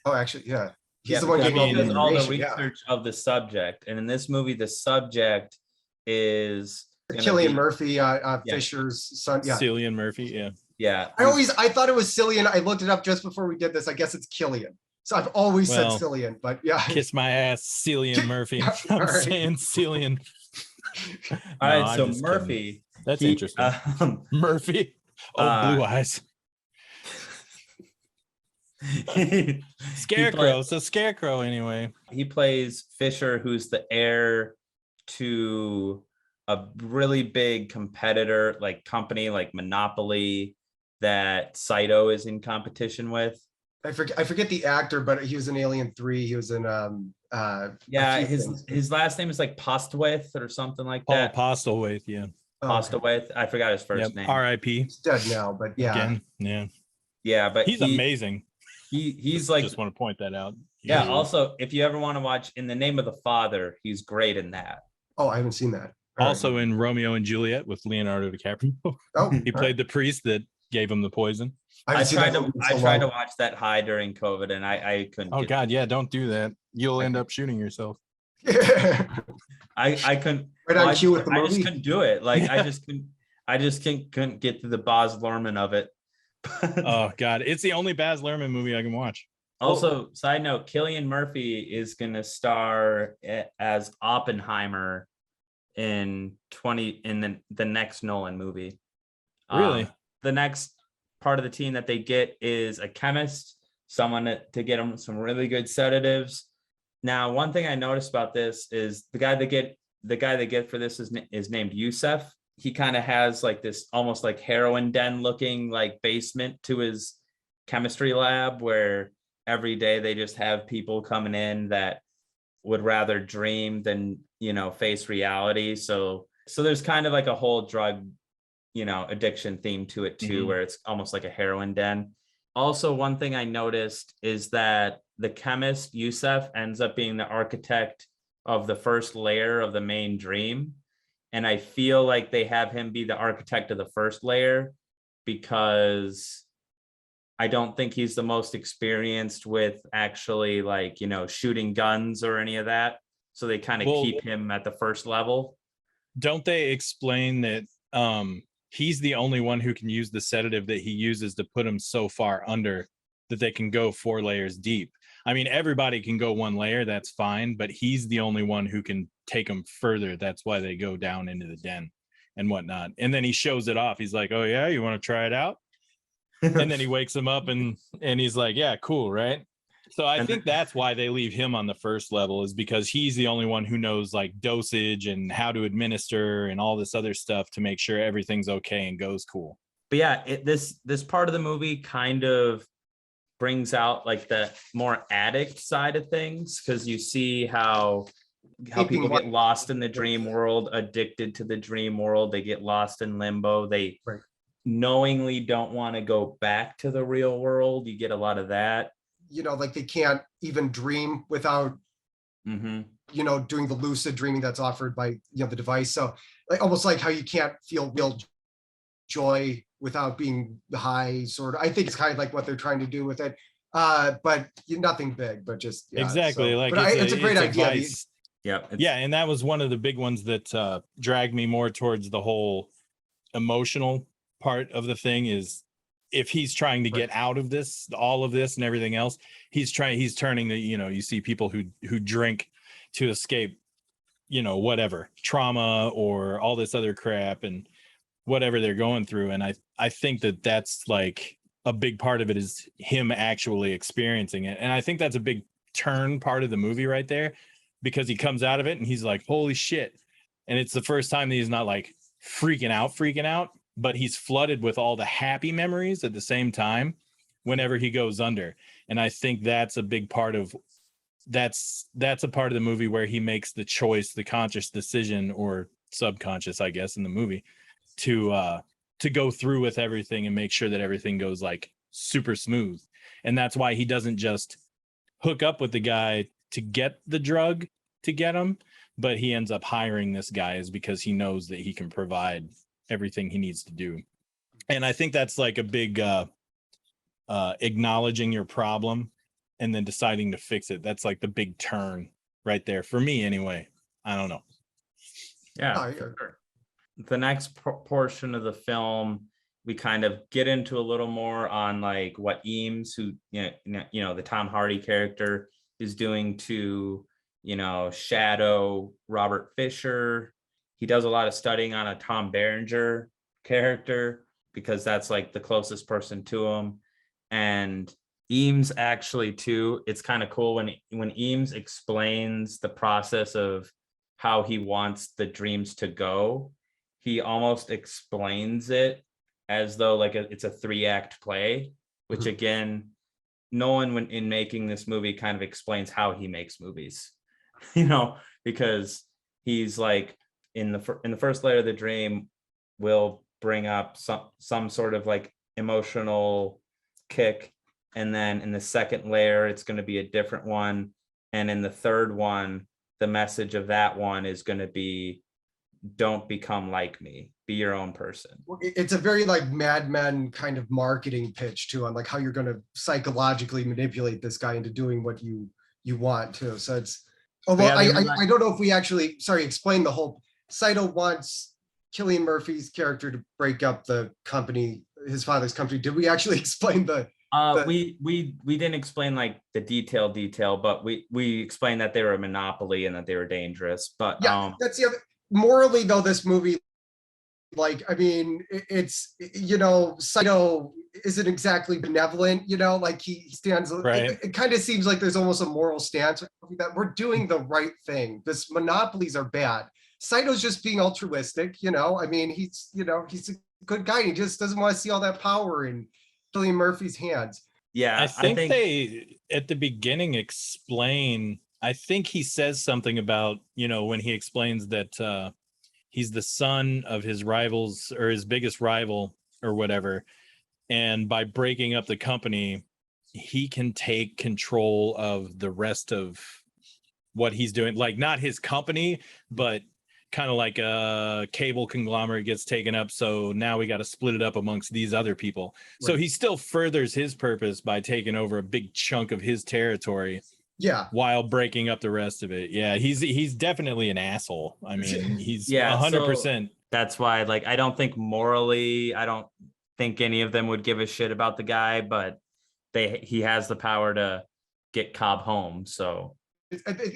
Oh, actually, yeah. He's Yeah, the one because getting he all the does all the information. Yeah. research of the subject, and in this movie, the subject is gonna Cillian be- Murphy, Fisher's son. Yeah. Cillian Murphy, yeah. Yeah, I thought it was Cillian. I looked it up just before we did this. I guess it's Killian. So I've always Well, said Cillian, but yeah. Kiss my ass, Cillian Murphy. Yeah, I'm all right. saying Cillian. All No, right, I'm so just kidding. Murphy. That's he, interesting. Murphy. Oh, blue eyes. Scarecrow. So Scarecrow, anyway. He plays Fisher, who's the heir to a really big competitor, like company, like Monopoly, that Saito is in competition with. I forget the actor, but he was in Alien 3. He was in Yeah, a few things. his last name is like Postwith or something like Paul that. Postlethwaite, yeah. Oh, okay. Postwith. I forgot his first Yep. name. R.I.P. He's dead now, but yeah. Again, yeah. Yeah, but He's amazing. He's like, Just want to point that out. yeah. Also, if you ever want to watch In the Name of the Father, he's great in that. Oh, I haven't seen that. All Also right. in Romeo and Juliet with Leonardo DiCaprio. Oh, He played the priest that gave him the poison. I haven't seen tried that to movie in I so tried to long. watch that high during COVID, and I couldn't. Oh get- God, yeah, don't do that. You'll end up shooting yourself. I couldn't. Right on well, cue with the I just movie. couldn't do it. Like Yeah. I just couldn't get to the Baz Luhrmann of it. Oh God, it's the only Baz Luhrmann movie I can watch. Also, side note, Cillian Murphy is gonna star as Oppenheimer in the next Nolan movie. Really? The next part of the team that they get is a chemist, someone to get them some really good sedatives. Now, one thing I noticed about this is the guy they get for this is named Youssef. He kind of has like this almost like heroin den looking like basement to his chemistry lab where every day they just have people coming in that would rather dream than, face reality. So there's kind of like a whole drug, addiction theme to it too, where it's almost like a heroin den. Also, one thing I noticed is that the chemist Youssef ends up being the architect of the first layer of the main dream. And I feel like they have him be the architect of the first layer because I don't think he's the most experienced with actually like, shooting guns or any of that. So they kind of keep him at the first level. Don't they explain that he's the only one who can use the sedative that he uses to put him so far under that they can go 4 layers deep? I mean, everybody can go 1 layer, that's fine, but he's the only one who can take them further. That's why they go down into the den and whatnot. And then he shows it off. He's like, oh yeah, you want to try it out? And then he wakes him up and he's like, yeah, cool, right? So I think that's why they leave him on the first level, is because he's the only one who knows like dosage and how to administer and all this other stuff to make sure everything's okay and goes cool. But yeah, this part of the movie kind of brings out like the more addict side of things, because you see how people get lost in the dream world, addicted to the dream world. They get lost in limbo. They knowingly don't want to go back to the real world. You get a lot of that. Like they can't even dream without, doing the lucid dreaming that's offered by, the device. So like almost like how you can't feel real joy without being high, sort of. I think it's kind of like what they're trying to do with it. but nothing big, but just yeah, exactly. so, Like but it's a great idea. Advice. Yep. Yeah, and that was one of the big ones that dragged me more towards the whole emotional part of the thing. Is if he's trying to get out of this, all of this and everything else, he's turning the, you see people who drink to escape, whatever trauma or all this other crap and whatever they're going through. And I think that's like a big part of it is him actually experiencing it. And I think that's a big turn part of the movie right there, because he comes out of it and he's like, holy shit. And it's the first time that he's not like freaking out, but he's flooded with all the happy memories at the same time whenever he goes under. And I think that's a big part of that's a part of the movie where he makes the choice, the conscious decision, or subconscious, I guess, in the movie, to go through with everything and make sure that everything goes like super smooth. And that's why he doesn't just hook up with the guy to get the drug to get him, but he ends up hiring this guy is because he knows that he can provide everything he needs to do. And I think that's like a big acknowledging your problem and then deciding to fix it. That's like the big turn right there for me anyway. I don't know. Yeah. Sure. The next portion of the film, we kind of get into a little more on like what Eames, who, the Tom Hardy character, is doing to, shadow Robert Fisher. He does a lot of studying on a Tom Berenger character because that's like the closest person to him. And Eames actually too, it's kind of cool when Eames explains the process of how he wants the dreams to go. He almost explains it as though like it's a 3-act play, which again, Nolan, when in making this movie, kind of explains how he makes movies, because he's like in the first layer of the dream will bring up some sort of like emotional kick, and then in the second layer it's going to be a different one, and in the third one the message of that one is going to be, don't become like me, be your own person. It's a very like Mad Men kind of marketing pitch too, on like how you're going to psychologically manipulate this guy into doing what you want to. So it's, I don't know if we actually, explain the whole. Saito wants Cillian Murphy's character to break up the company, his father's company. Did we actually explain we didn't explain like the detail, but we explained that they were a monopoly and that they were dangerous. But yeah, that's the other. Morally though, this movie, like, I mean, it's, Saito isn't exactly benevolent, like he stands, right. It kind of seems like there's almost a moral stance that we're doing the right thing. This monopolies are bad. Saito's just being altruistic, I mean, he's a good guy. He just doesn't want to see all that power in Cillian Murphy's hands. Yeah, I think they at the beginning explain. I think he says something about, when he explains that he's the son of his rivals or his biggest rival or whatever. And by breaking up the company, he can take control of the rest of what he's doing. Like not his company, but kind of like a cable conglomerate gets taken up. So now we got to split it up amongst these other people. Right. So he still furthers his purpose by taking over a big chunk of his territory. Yeah. While breaking up the rest of it. Yeah, he's definitely an asshole. I mean, he's 100%. So that's why, like, I don't think morally, I don't think any of them would give a shit about the guy, but he has the power to get Cobb home. So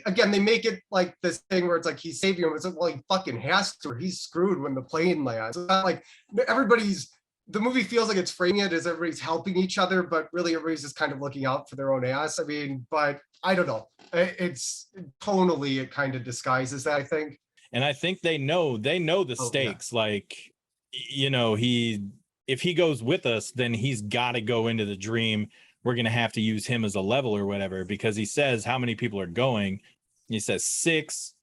again, they make it like this thing where it's like he's saving him. It's like, well, he fucking has to, or he's screwed when the plane lands. It's not like the movie feels like it's framing it as everybody's helping each other, but really everybody's just kind of looking out for their own ass. I mean, but I don't know. It's tonally, it kind of disguises that, I think. And I think they know the stakes. Yeah. Like, if he goes with us, then he's got to go into the dream. We're going to have to use him as a level or whatever, because he says how many people are going. He says 6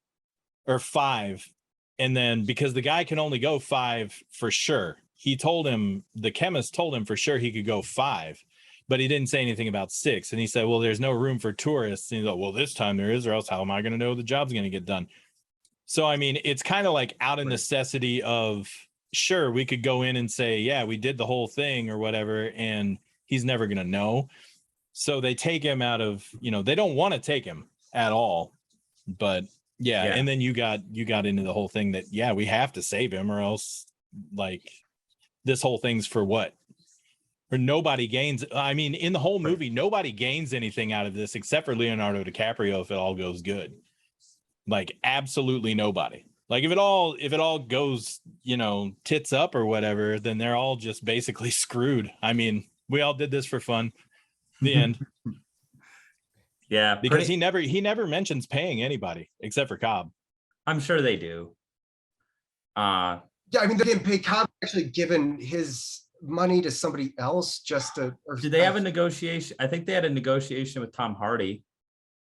or 5. And then because the guy can only go 5 for sure. The chemist told him for sure he could go 5, but he didn't say anything about 6. And he said, well, there's no room for tourists. And he's like, well, this time there is, or else how am I going to know the job's going to get done? So, I mean, it's kind of like out of necessity of, sure, we could go in and say, yeah, we did the whole thing or whatever, and he's never going to know. So they take him out of, they don't want to take him at all. But yeah, and then you got into the whole thing that, yeah, we have to save him or else like this whole thing's for what? Or nobody gains. I mean, in the whole movie, nobody gains anything out of this except for Leonardo DiCaprio if it all goes good. Like absolutely nobody. Like if it all goes, tits up or whatever, then they're all just basically screwed. I mean, we all did this for fun. The end. Yeah, because he never mentions paying anybody except for Cobb. I'm sure they do. Yeah, I mean, they didn't pay Cobb, actually given his money to somebody else just to. Or, did they have a negotiation? I think they had a negotiation with Tom Hardy.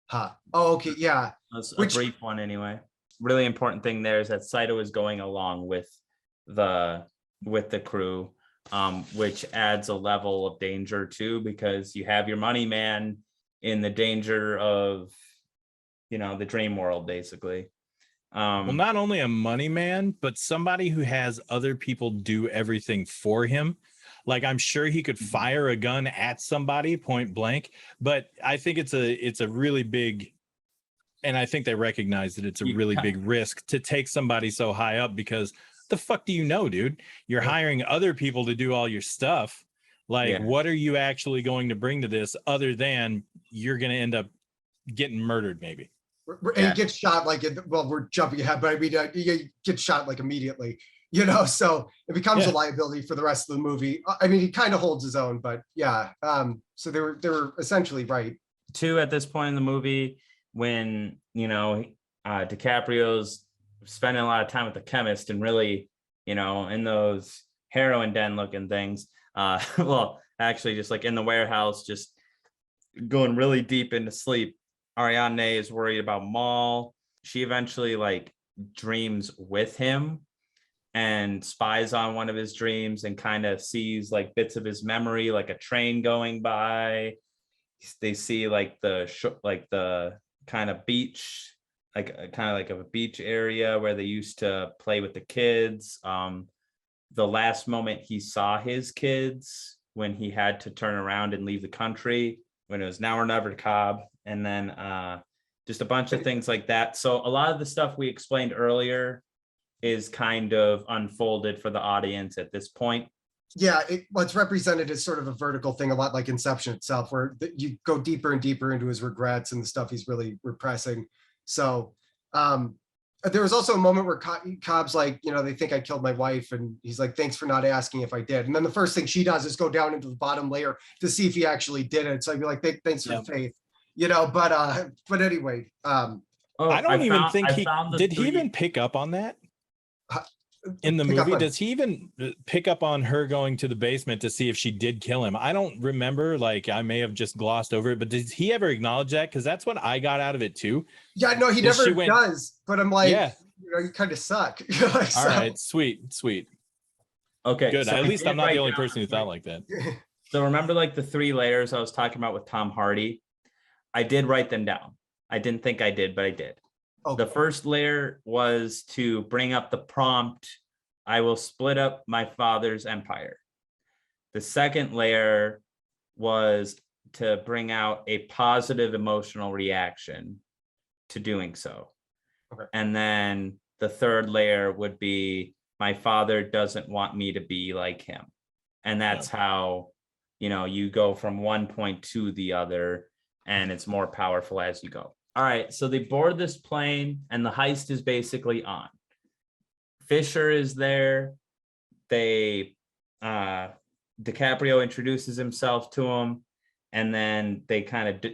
Huh. Oh, okay, yeah. That's a brief one anyway. Really important thing there is that Saito is going along with the crew. Which adds a level of danger too, because you have your money man in the danger of, the dream world, basically. Well, not only a money man, but somebody who has other people do everything for him. Like I'm sure he could fire a gun at somebody point blank, but I think it's a really big, and I think they recognize that it's a really big risk to take somebody so high up because the fuck do you know, dude? You're hiring other people to do all your stuff. Like, what are you actually going to bring to this other than you're going to end up getting murdered, maybe? And he gets shot we're jumping ahead, but I mean, he gets shot like immediately, so it becomes a liability for the rest of the movie. I mean, he kind of holds his own, but yeah. So they were essentially right. Too, at this point in the movie, when, DiCaprio's spending a lot of time with the chemist and really, in those heroin den looking things. Well, actually just like in the warehouse, just going really deep into sleep. Ariadne is worried about Maul. She eventually dreams with him and spies on one of his dreams and kind of sees bits of his memory, like a train going by. They see the kind of beach, kind of a beach area where they used to play with the kids. The last moment he saw his kids when he had to turn around and leave the country, when it was now or never Cobb, and then just a bunch of things like that. So a lot of the stuff we explained earlier is kind of unfolded for the audience at this point. Yeah, it's represented as sort of a vertical thing, a lot like Inception itself, where you go deeper and deeper into his regrets and the stuff he's really repressing. So there was also a moment where Cobb's like, they think I killed my wife, and he's like, thanks for not asking if I did. And then the first thing she does is go down into the bottom layer to see if he actually did it. So I'd be like, thanks for the faith, but anyway. I don't even think he even pick up on that in the movie. Does he even pick up on her going to the basement to see if she did kill him? I don't remember. I may have just glossed over it, but did he ever acknowledge that? Because that's what I got out of it too. Yeah, no, he never does. But I'm like, you kind of suck. All right, sweet. Okay, good. So at least I'm not the only person who thought like that. So remember, the 3 layers I was talking about with Tom Hardy? I did write them down. I didn't think I did, but I did. Okay. The first layer was to bring up the prompt, I will split up my father's empire. The second layer was to bring out a positive emotional reaction to doing so. Okay. And then the third layer would be, my father doesn't want me to be like him. And that's how, you go from one point to the other, and it's more powerful as you go. All right, so they board this plane and the heist is basically on. Fisher is there. DiCaprio introduces himself to him, and then they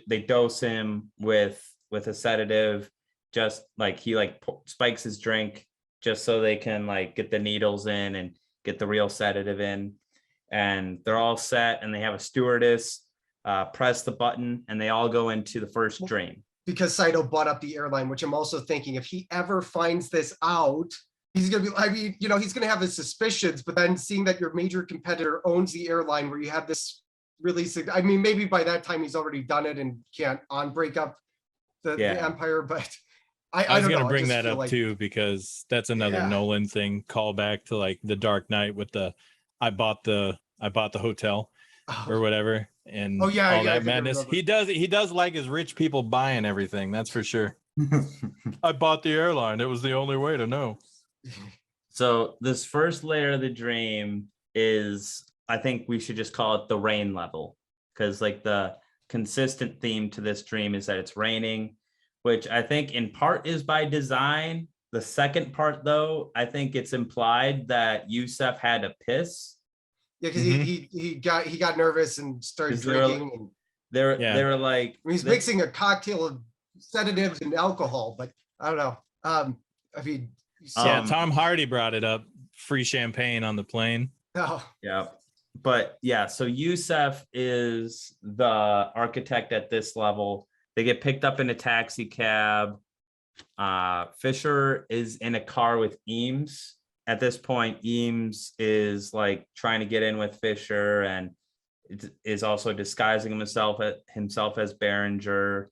they dose him with a sedative, just he spikes his drink just so they can get the needles in and get the real sedative in, and they're all set, and they have a stewardess press the button, and they all go into the first dream. Because Saito bought up the airline, which I'm also thinking if he ever finds this out, he's going to be, he's going to have his suspicions, but then seeing that your major competitor owns the airline where you have this really, maybe by that time he's already done it and can't break up the empire, but I was going to bring that up too, because that's another Nolan thing, call back to The Dark Knight with I bought the hotel. or whatever, and Oh, yeah, all yeah, I that think I madness. remember. He does like his rich people buying everything. That's for sure. I bought the airline. It was the only way to know. So this first layer of the dream is, I think we should just call it the rain level, because like the consistent theme to this dream is that it's raining, which I think in part is by design. The second part, though, I think it's implied that Yusef had to piss. Yeah, because Mhm. he got nervous and started 'Cause they were- drinking, and They were like, he's mixing a cocktail of sedatives and alcohol, but I don't know. I mean, Yeah, Um, Tom Hardy brought it up. Free champagne on the plane. oh, yeah. But yeah, so Yusef is the architect at this level. They get picked up in a taxi cab. Fisher is in a car with Eames. At this point, Eames is like trying to get in with Fisher and is also disguising himself as Berenger.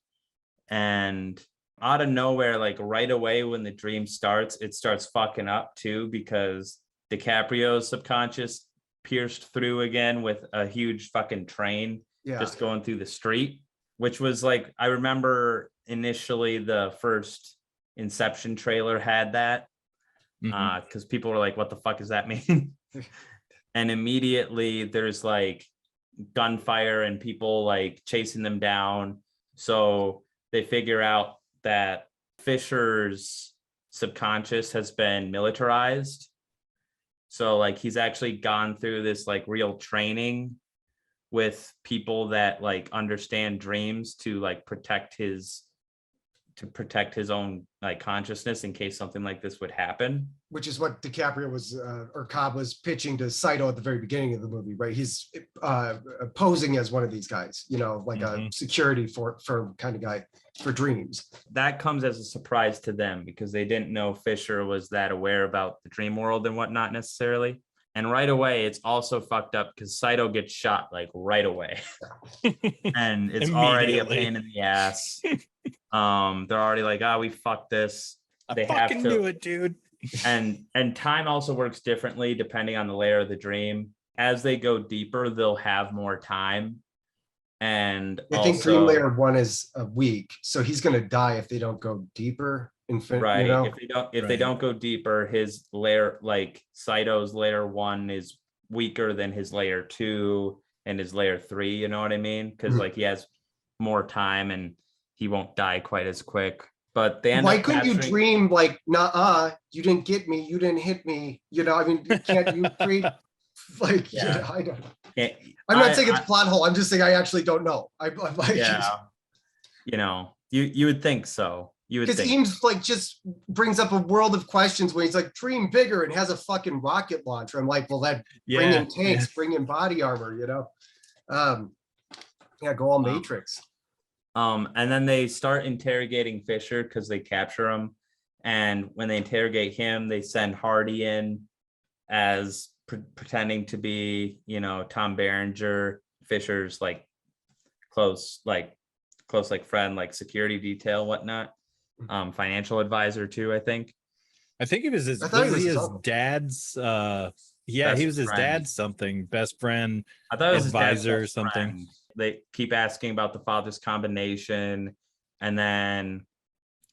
And out of nowhere, like right away when the dream starts, it starts fucking up too, because DiCaprio's subconscious pierced through again with a huge fucking train yeah. just going through the street, which was like, I remember initially the first Inception trailer had that, Mhm. because people were like, what the fuck does that mean? And immediately there's like gunfire and people like chasing them down. So they figure out that Fisher's subconscious has been militarized. So like he's actually gone through this like real training with people that like understand dreams to like protect his own like consciousness in case something like this would happen. Which is what DiCaprio was, or Cobb was pitching to Saito at the very beginning of the movie, right? He's posing as one of these guys, like a security firm kind of guy for dreams. That comes as a surprise to them because they didn't know Fisher was that aware about the dream world and whatnot necessarily. And right away, it's also fucked up because Saito gets shot like right away. And it's already a pain in the ass. They're already like, we fucked this. They fucking knew it, dude. And time also works differently depending on the layer of the dream. As they go deeper, they'll have more time. And I think dream layer 1 is a week, so he's going to die if they don't go deeper. Right. If they don't go deeper, his layer, like Saito's layer 1 is weaker than his layer 2 and his layer 3. You know what I mean? Because like he has more time and he won't die quite as quick. But they end Why up couldn't you dream like, nah, you didn't get me, you didn't hit me? I mean, can't you create like? Yeah. I don't know. I'm not saying it's plot hole. I'm just saying I actually don't know. I'm like, yeah, you would think so. You would think. Because Eames like just brings up a world of questions when he's like, dream bigger and has a fucking rocket launcher. I'm like, well, that bring in tanks, bring in body armor, go all Matrix. And then they start interrogating Fisher because they capture him. And when they interrogate him, they send Hardy in as pretending to be, Tom Berenger, Fisher's like close friend, like security detail, whatnot. Financial advisor too, I think. I think it was his dad's he was his dad's something, best friend, I thought it was advisor or something. Friend. They keep asking about the father's combination, and then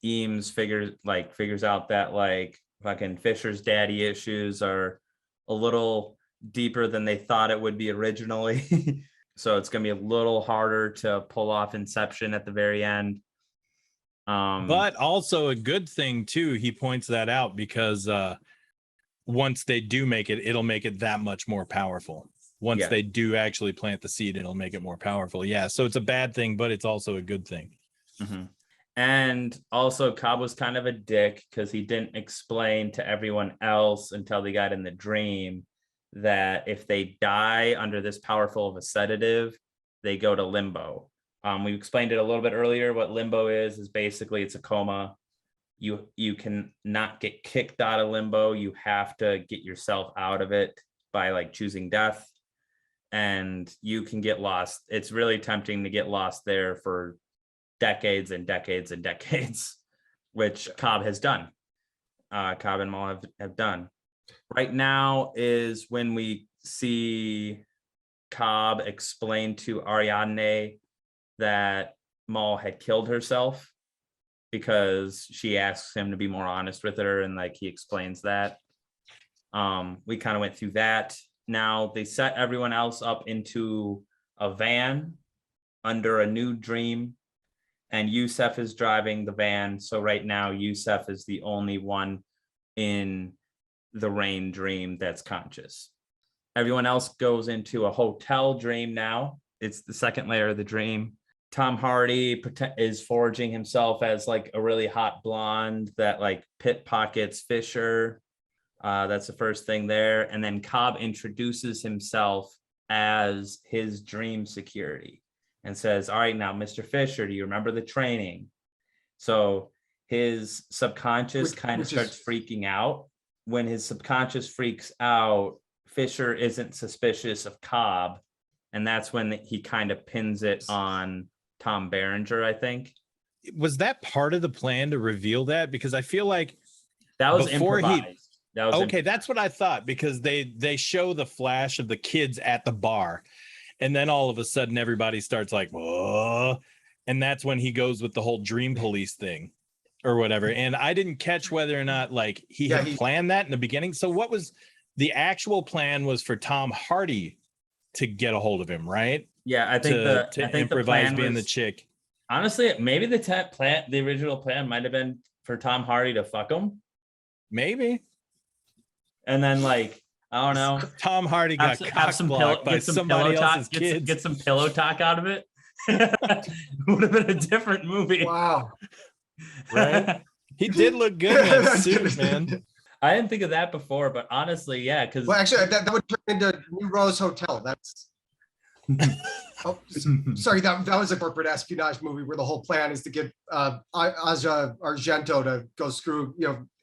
Eames figures out that like fucking Fisher's daddy issues are a little deeper than they thought it would be originally. So it's gonna be a little harder to pull off Inception at the very end. But also a good thing too, he points that out because once they do make it, it'll make it that much more powerful. Once they do actually plant the seed, it'll make it more powerful. Yeah, so it's a bad thing, but it's also a good thing. Mm-hmm. And also Cobb was kind of a dick because he didn't explain to everyone else until they got in the dream that if they die under this powerful of a sedative, they go to limbo. We explained it a little bit earlier. What limbo is basically it's a coma. You can not get kicked out of limbo. You have to get yourself out of it by like choosing death, and you can get lost. It's really tempting to get lost there for decades and decades and decades, which Cobb has done. Cobb and Maul have done. Right now is when we see Cobb explained to Ariadne that Maul had killed herself because she asks him to be more honest with her, and like he explains that. We kind of went through that. Now they set everyone else up into a van under a new dream, and Yusef is driving the van. So right now Yusef is the only one in the Rain dream that's conscious. Everyone else goes into a hotel dream now. It's the second layer of the dream. Tom Hardy is forging himself as like a really hot blonde that like pickpockets Fisher. That's the first thing there. And then Cobb introduces himself as his dream security and says, all right, now, Mr. Fisher, do you remember the training? So his subconscious kind of starts freaking out. When his subconscious freaks out, Fisher isn't suspicious of Cobb. And that's when he kind of pins it on Tom Berenger, I think. Was that part of the plan to reveal that? Because I feel like that was before improvised. That's what I thought, because they show the flash of the kids at the bar, and then all of a sudden everybody starts like, whoa, and that's when he goes with the whole dream police thing or whatever. And I didn't catch whether or not like he had planned that in the beginning. So what was the actual plan? Was for Tom Hardy to get a hold of him, right? Yeah, I think to improvise being the chick. Honestly, maybe the original plan might have been for Tom Hardy to fuck him. Maybe. And then like, I don't know. Tom Hardy got cock-blocked by somebody else's kids. Get some pillow talk out of it. Would have been a different movie. Wow. Right? He did look good in that suit, man. I didn't think of that before, but honestly, yeah, because actually that would turn into New Rose Hotel. That's sorry, that was a corporate espionage movie where the whole plan is to get Asia Argento to go screw,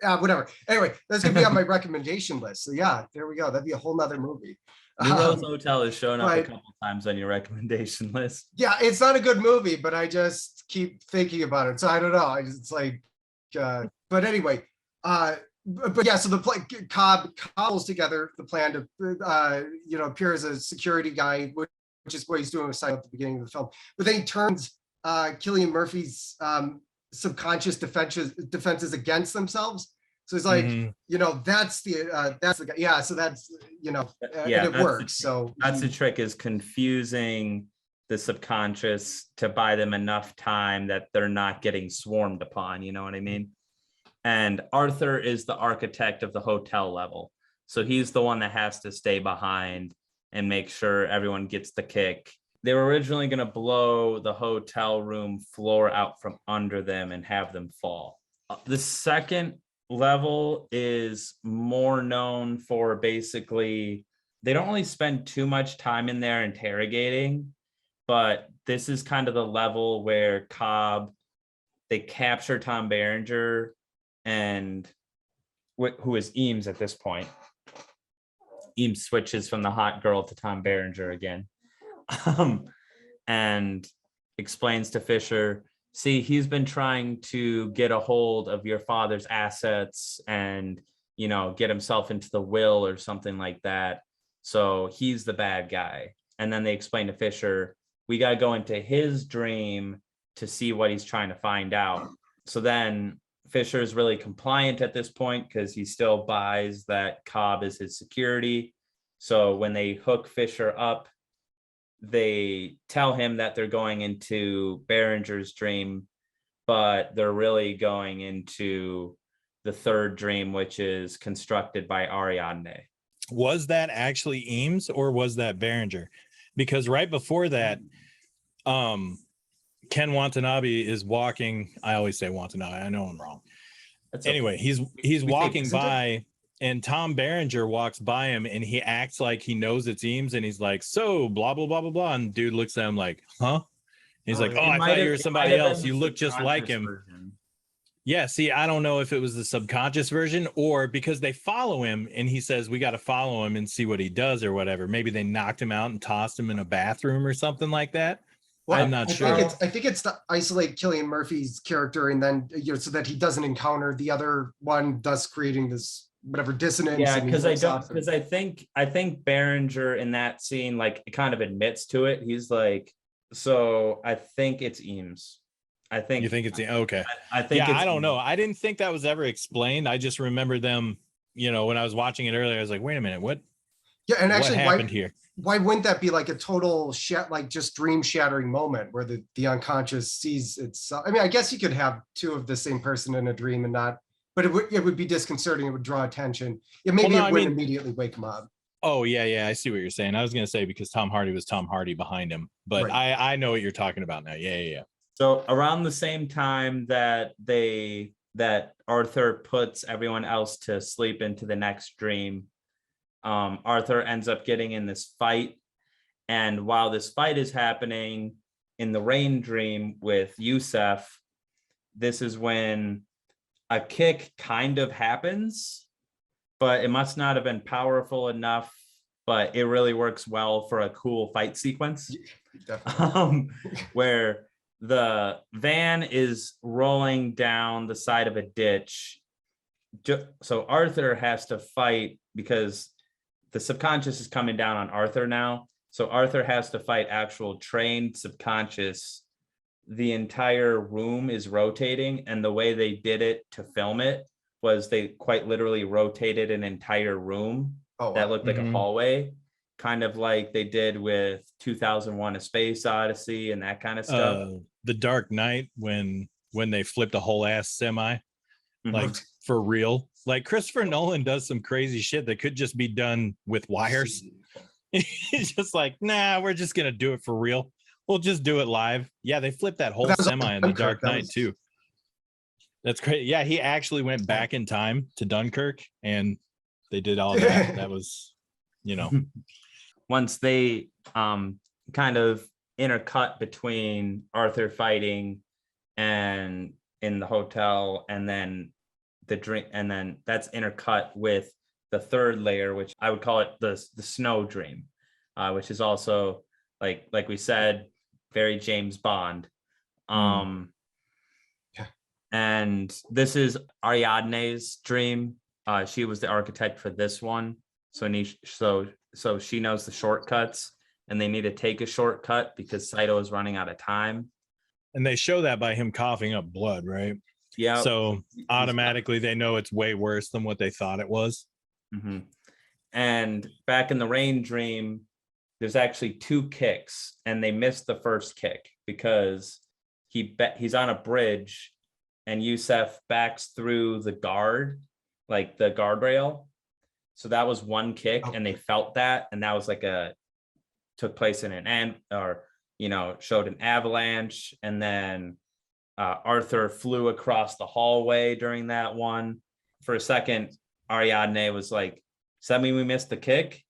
whatever. Anyway, that's gonna be on my recommendation list. So yeah, there we go. That'd be a whole nother movie. New Rose Hotel has shown up a couple times on your recommendation list. Yeah, it's not a good movie, but I just keep thinking about it. So I don't know. It's like, but anyway, but yeah, so the plan, Cobb cobbles together the plan to, appear as a security guy, which is what he's doing with Simon at the beginning of the film. But then he turns Cillian Murphy's subconscious defenses against themselves. So it's like, that's the guy. Yeah, so that's, and it works. So that's the trick, is confusing the subconscious to buy them enough time that they're not getting swarmed upon. You know what I mean? And Arthur is the architect of the hotel level. So he's the one that has to stay behind and make sure everyone gets the kick. They were originally going to blow the hotel room floor out from under them and have them fall. The second level is more known for basically, they don't really spend too much time in there interrogating, but this is kind of the level where they capture Tom Berenger, and who is Eames at this point. Eames switches from the hot girl to Tom Berenger again, and explains to Fisher, see, he's been trying to get a hold of your father's assets and, get himself into the will or something like that. So he's the bad guy. And then they explain to Fisher, we got to go into his dream to see what he's trying to find out. So then Fisher is really compliant at this point because he still buys that Cobb is his security. So when they hook Fisher up, they tell him that they're going into Berenger's dream, but they're really going into the third dream, which is constructed by Ariadne. Was that actually Eames or was that Berenger? Because right before that, Ken Watanabe is walking. I always say Watanabe. I know I'm wrong. Anyway, he's walking by, and Tom Berenger walks by him, and he acts like he knows it's Eames, and he's like, so blah blah blah blah blah, and dude looks at him like, huh? He's like, I thought you were somebody else. You look just like him. Version. Yeah. See, I don't know if it was the subconscious version or because they follow him, and he says we got to follow him and see what he does or whatever. Maybe they knocked him out and tossed him in a bathroom or something like that. Well, I'm not sure. I think it's to isolate Cillian Murphy's character, and then so that he doesn't encounter the other one, thus creating this whatever dissonance. Yeah, and he because I looks don't awesome. because I think Berenger in that scene like kind of admits to it. He's like, so I think it's Eames. I think You think it's okay? I think Yeah, it's I don't know. Eames. I didn't think that was ever explained. I just remember them. When I was watching it earlier, I was like, wait a minute, what Yeah, and actually, happened here? why wouldn't that be like a total like just dream shattering moment where the unconscious sees itself? I mean, I guess you could have two of the same person in a dream and not, but it would be disconcerting. It would draw attention. Yeah, maybe Well, no, it wouldn't immediately wake him up. Oh yeah, I see what you're saying. I was gonna say because Tom Hardy was Tom Hardy behind him, but Right. I know what you're talking about now. Yeah. So around the same time that Arthur puts everyone else to sleep into the next dream, Arthur ends up getting in this fight. And while this fight is happening in the rain dream with Yusef, this is when a kick kind of happens, but it must not have been powerful enough, but it really works well for a cool fight sequence. Where the van is rolling down the side of a ditch. So Arthur has to fight because the subconscious is coming down on Arthur now. So Arthur has to fight actual trained subconscious. The entire room is rotating, and the way they did it to film it was they quite literally rotated an entire room that looked like a hallway, kind of like they did with 2001: A Space Odyssey and that kind of stuff. The Dark Knight when they flipped a whole ass semi, like for real. Like Christopher Nolan does some crazy shit that could just be done with wires. He's just like, nah, we're just gonna do it for real. We'll just do it live. Yeah, they flipped that whole semi in the Dark Knight too. That's great. Yeah, he actually went back in time to Dunkirk and they did all that. That was, Once they kind of intercut between Arthur fighting and in the hotel, and then the drink, and then that's intercut with the third layer, which I would call it the snow dream, which is also like we said, very James Bond. And this is Ariadne's dream. She was the architect for this one, so she knows the shortcuts, and they need to take a shortcut because Saito is running out of time. And they show that by him coughing up blood, right? Yeah. So automatically they know it's way worse than what they thought it was. Mm-hmm. And back in the rain dream, there's actually two kicks, and they missed the first kick because he's on a bridge, and Yusef backs through the guard, like the guardrail. So that was one kick, and they felt that, and that was took place in showed an avalanche, and then Arthur flew across the hallway during that one. For a second, Ariadne was like, does that mean we missed the kick?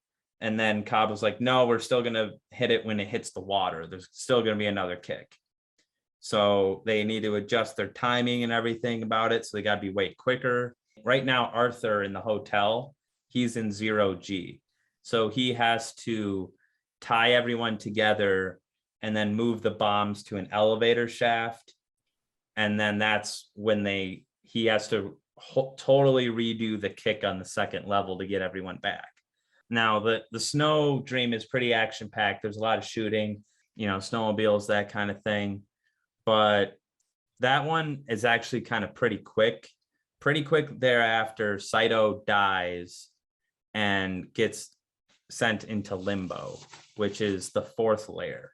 And then Cobb was like, no, we're still gonna hit it when it hits the water. There's still gonna be another kick. So they need to adjust their timing and everything about it. So they gotta be way quicker. Right now, Arthur in the hotel, he's in 0G. So he has to tie everyone together and then move the bombs to an elevator shaft. And then that's when he has to totally redo the kick on the second level to get everyone back. Now, the snow dream is pretty action-packed. There's a lot of shooting, snowmobiles, that kind of thing. But that one is actually kind of pretty quick. Pretty quick thereafter, Saito dies and gets sent into limbo, which is the fourth layer.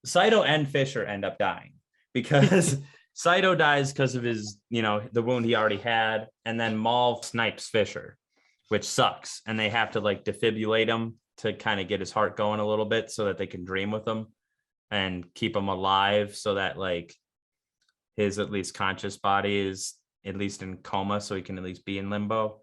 Saito and Fisher end up dying because Saito dies because of his, the wound he already had. And then Maul snipes Fisher, which sucks. And they have to defibrillate him to kind of get his heart going a little bit so that they can dream with him and keep him alive, so that his at least conscious body is at least in coma, so he can at least be in limbo.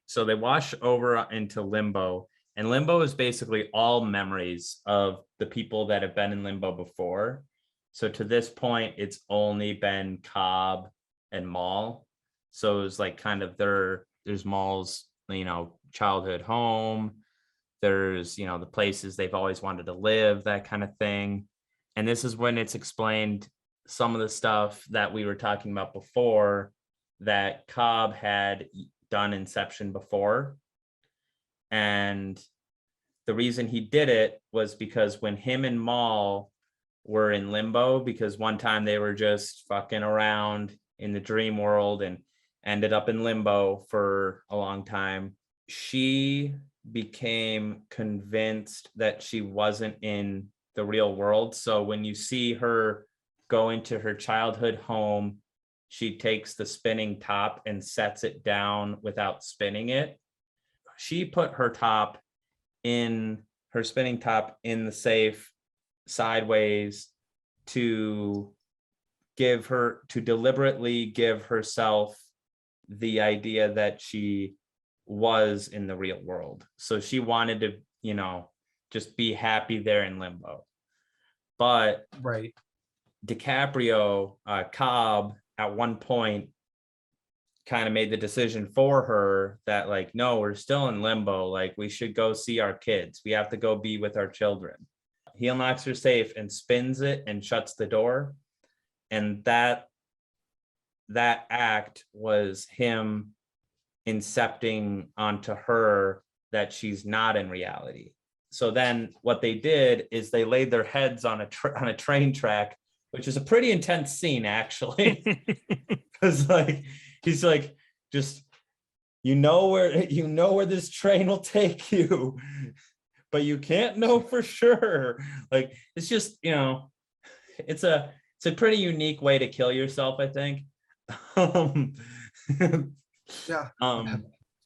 So they wash over into limbo, and limbo is basically all memories of the people that have been in limbo before. So to this point, it's only been Cobb and Maul. So it's there's Maul's, childhood home. There's, the places they've always wanted to live, that kind of thing. And this is when it's explained some of the stuff that we were talking about before, that Cobb had done Inception before. And the reason he did it was because when him and Mal were in limbo, because one time they were just fucking around in the dream world and ended up in limbo for a long time, she became convinced that she wasn't in the real world. So when you see her go into her childhood home, she takes the spinning top and sets it down without spinning it. She put her spinning top in the safe sideways to deliberately give herself the idea that she was in the real world. So she wanted to, just be happy there in limbo. But Right. DiCaprio, Cobb, at one point kind of made the decision for her that like, no, we're still in limbo. Like, we should go see our kids. We have to go be with our children. He unlocks her safe and spins it and shuts the door. And that act was him incepting onto her that she's not in reality. So then what they did is they laid their heads on a train track, which is a pretty intense scene, actually. Because like, he's like, just, where this train will take you, but you can't know for sure. Like, it's just, it's a pretty unique way to kill yourself, I think. Yeah.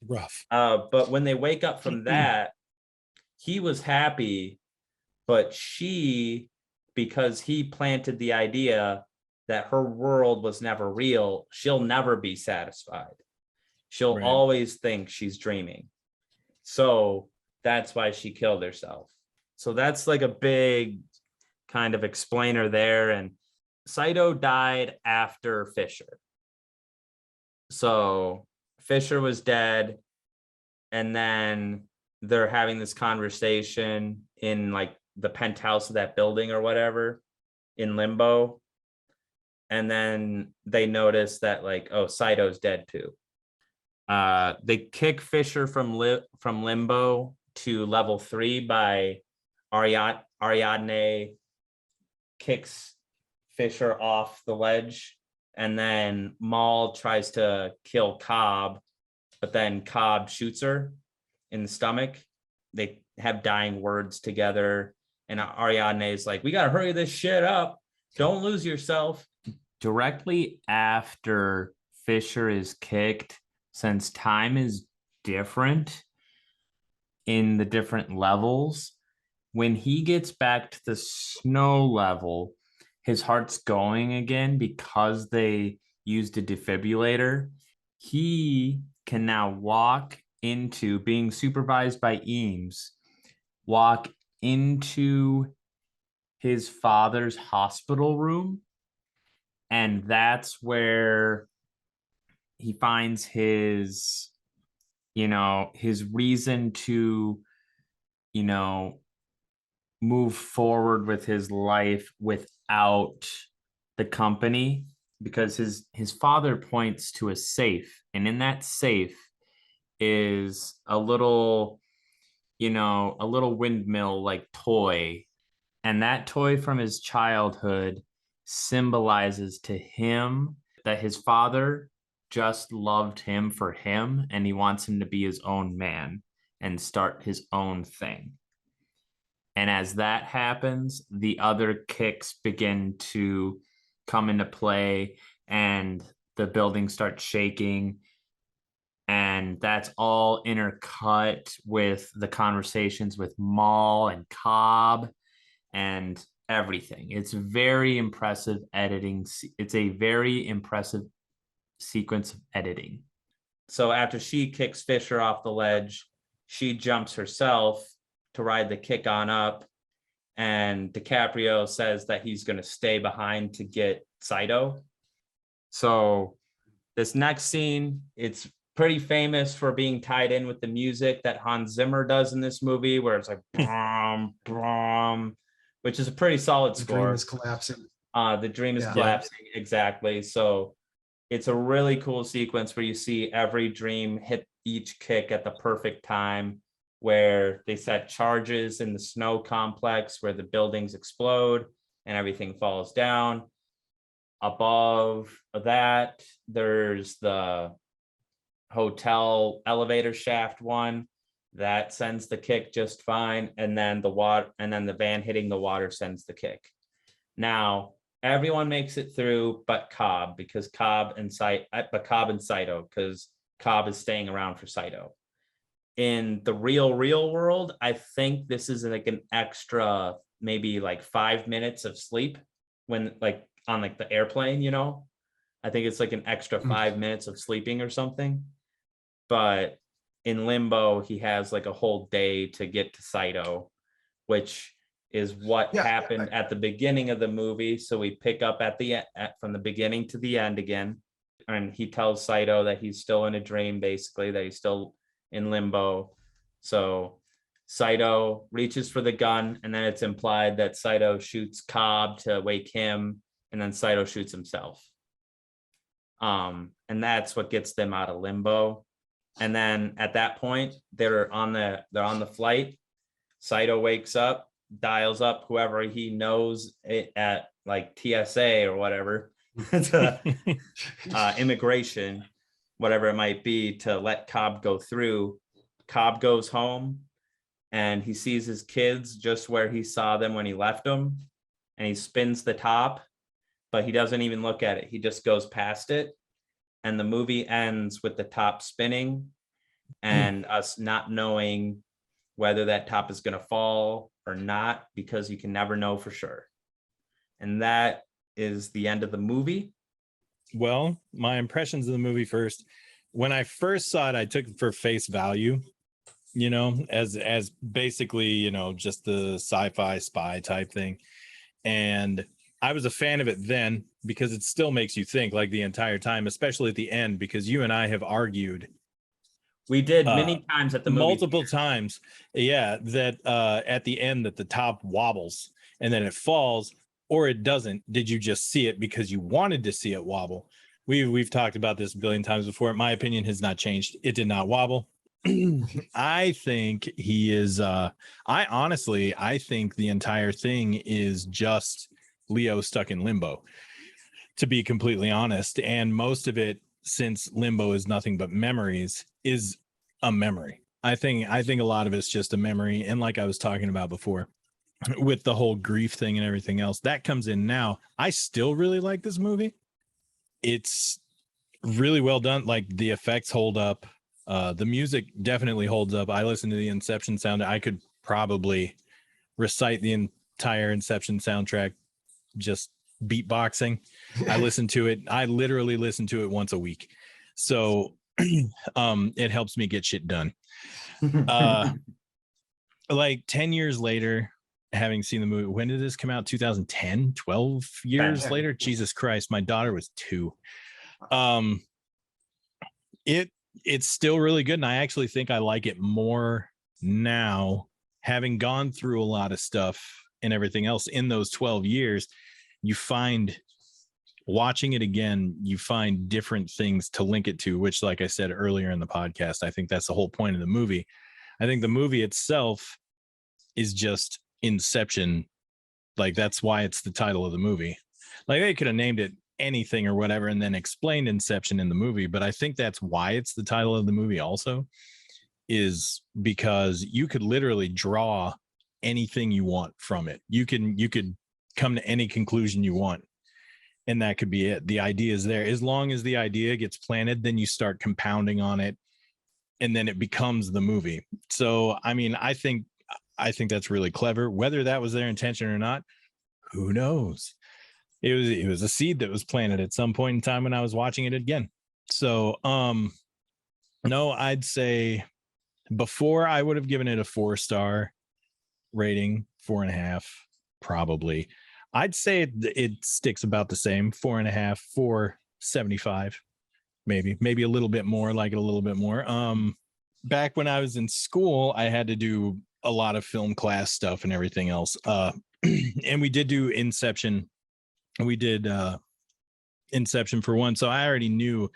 Rough. But when they wake up from that, he was happy, but she, because he planted the idea that her world was never real, she'll never be satisfied. She'll Right. always think she's dreaming. So that's why she killed herself. So that's like a big kind of explainer there. And Saito died after Fisher. So Fisher was dead. And then they're having this conversation in like the penthouse of that building or whatever in limbo. And then they notice that like, oh, Saito's dead too. They kick Fisher from limbo to level 3 by Ariadne kicks Fisher off the ledge. And then Mal tries to kill Cobb, but then Cobb shoots her in the stomach. They have dying words together. And Ariadne is like, we got to hurry this shit up. Don't lose yourself. Directly after Fisher is kicked, since time is different in the different levels, when he gets back to the snow level, his heart's going again because they used a defibrillator. He can now walk into, being supervised by Eames, walk into his father's hospital room. And that's where he finds his reason to, move forward with his life without the company, because his father points to a safe, and in that safe is a little windmill like toy, and that toy from his childhood symbolizes to him that his father just loved him for him, and he wants him to be his own man and start his own thing. And as that happens, the other kicks begin to come into play, and the building starts shaking. And that's all intercut with the conversations with Mal and Cobb and everything. It's very impressive editing. It's a very impressive sequence of editing. So after she kicks Fisher off the ledge, she jumps herself to ride the kick on up. And DiCaprio says that he's going to stay behind to get Saito. So this next scene, it's pretty famous for being tied in with the music that Hans Zimmer does in this movie, where it's like, brum, brum, which is a pretty solid score. The dream is collapsing. The dream is collapsing, exactly. So it's a really cool sequence where you see every dream hit each kick at the perfect time, where they set charges in the snow complex where the buildings explode and everything falls down. Above that, there's the hotel elevator shaft one that sends the kick just fine, and then the van hitting the water sends the kick. Now everyone makes it through but Cobb, because Cobb and Saito, because Cobb is staying around for Saito. In the real world, I think this is like an extra maybe like 5 minutes of sleep when like on like the airplane, you know. I think it's like an extra 5 minutes of sleeping or something. But in Limbo, he has like a whole day to get to Saito, which is what happened at the beginning of the movie. So we pick up from the beginning to the end again. And he tells Saito that he's still in a dream, basically, that he's still in limbo. So Saito reaches for the gun, and then it's implied that Saito shoots Cobb to wake him, and then Saito shoots himself. And that's what gets them out of limbo. And then at that point, they're on the flight. Saito wakes up, dials up whoever he knows at like TSA or whatever, to, immigration, whatever it might be, to let Cobb go through. Cobb goes home and he sees his kids just where he saw them when he left them, and he spins the top, but he doesn't even look at it. He just goes past it. And the movie ends with the top spinning and us not knowing whether that top is going to fall or not, because you can never know for sure. And that is the end of the movie. Well, my impressions of the movie first. When I first saw it, I took it for face value, you know, as basically, you know, just the sci-fi spy type thing. And I was a fan of it then because it still makes you think like the entire time, especially at the end, because you and I have argued. We did many times at the movie. Multiple times. Yeah. That at the end that the top wobbles and then it falls, or it doesn't. Did you just see it because you wanted to see it wobble? We've talked about this a billion times before. My opinion has not changed. It did not wobble. I think he is I think the entire thing is just Leo stuck in limbo, to be completely honest. And most of it, since limbo is nothing but memories, is a memory. I think a lot of it's just a memory. And like I was talking about before, with the whole grief thing and everything else that comes in now, I still really like this movie. It's really well done. Like the effects hold up. The music definitely holds up. I listened to the Inception sound. I could probably recite the entire Inception soundtrack just beatboxing. I listened to it. I literally listen to it once a week. So it helps me get shit done. Like 10 years later, having seen the movie, when did this come out? 2010, 12 years later. Jesus Christ, my daughter was 2. It's still really good, and I actually think I like it more now, having gone through a lot of stuff and everything else in those 12 years. You find, watching it again, you find different things to link it to, which, like I said earlier in the podcast, I think that's the whole point of the movie. I think the movie itself is just Inception. Like, that's why it's the title of the movie. Like, they could have named it anything or whatever and then explained Inception in the movie, but I think that's why it's the title of the movie also, is because you could literally draw anything you want from it. You could come to any conclusion you want, and that could be it. The idea is there. As long as the idea gets planted, then you start compounding on it, and then it becomes the movie. So I mean, I think that's really clever. Whether that was their intention or not, who knows? It was a seed that was planted at some point in time when I was watching it again. So no, I'd say before I would have given it a 4-star rating, 4.5 probably. I'd say it sticks about the same, 4.5, 4.75, maybe a little bit more, like it a little bit more. Back when I was in school, I had to do a lot of film class stuff and everything else. And we did do Inception. We did Inception for one. So I already knew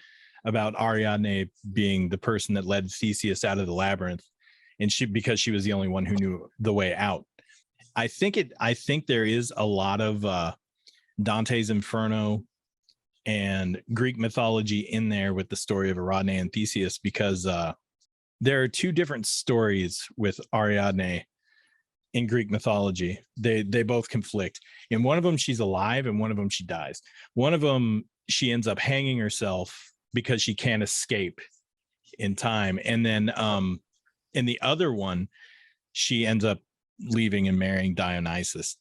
about Ariadne being the person that led Theseus out of the labyrinth, and because she was the only one who knew the way out. I think there is a lot of Dante's Inferno and Greek mythology in there with the story of Ariadne and Theseus, because there are two different stories with Ariadne in Greek mythology. They both conflict. In one of them, she's alive, and one of them, she dies. One of them, she ends up hanging herself because she can't escape in time. And then in the other one, she ends up leaving and marrying Dionysus.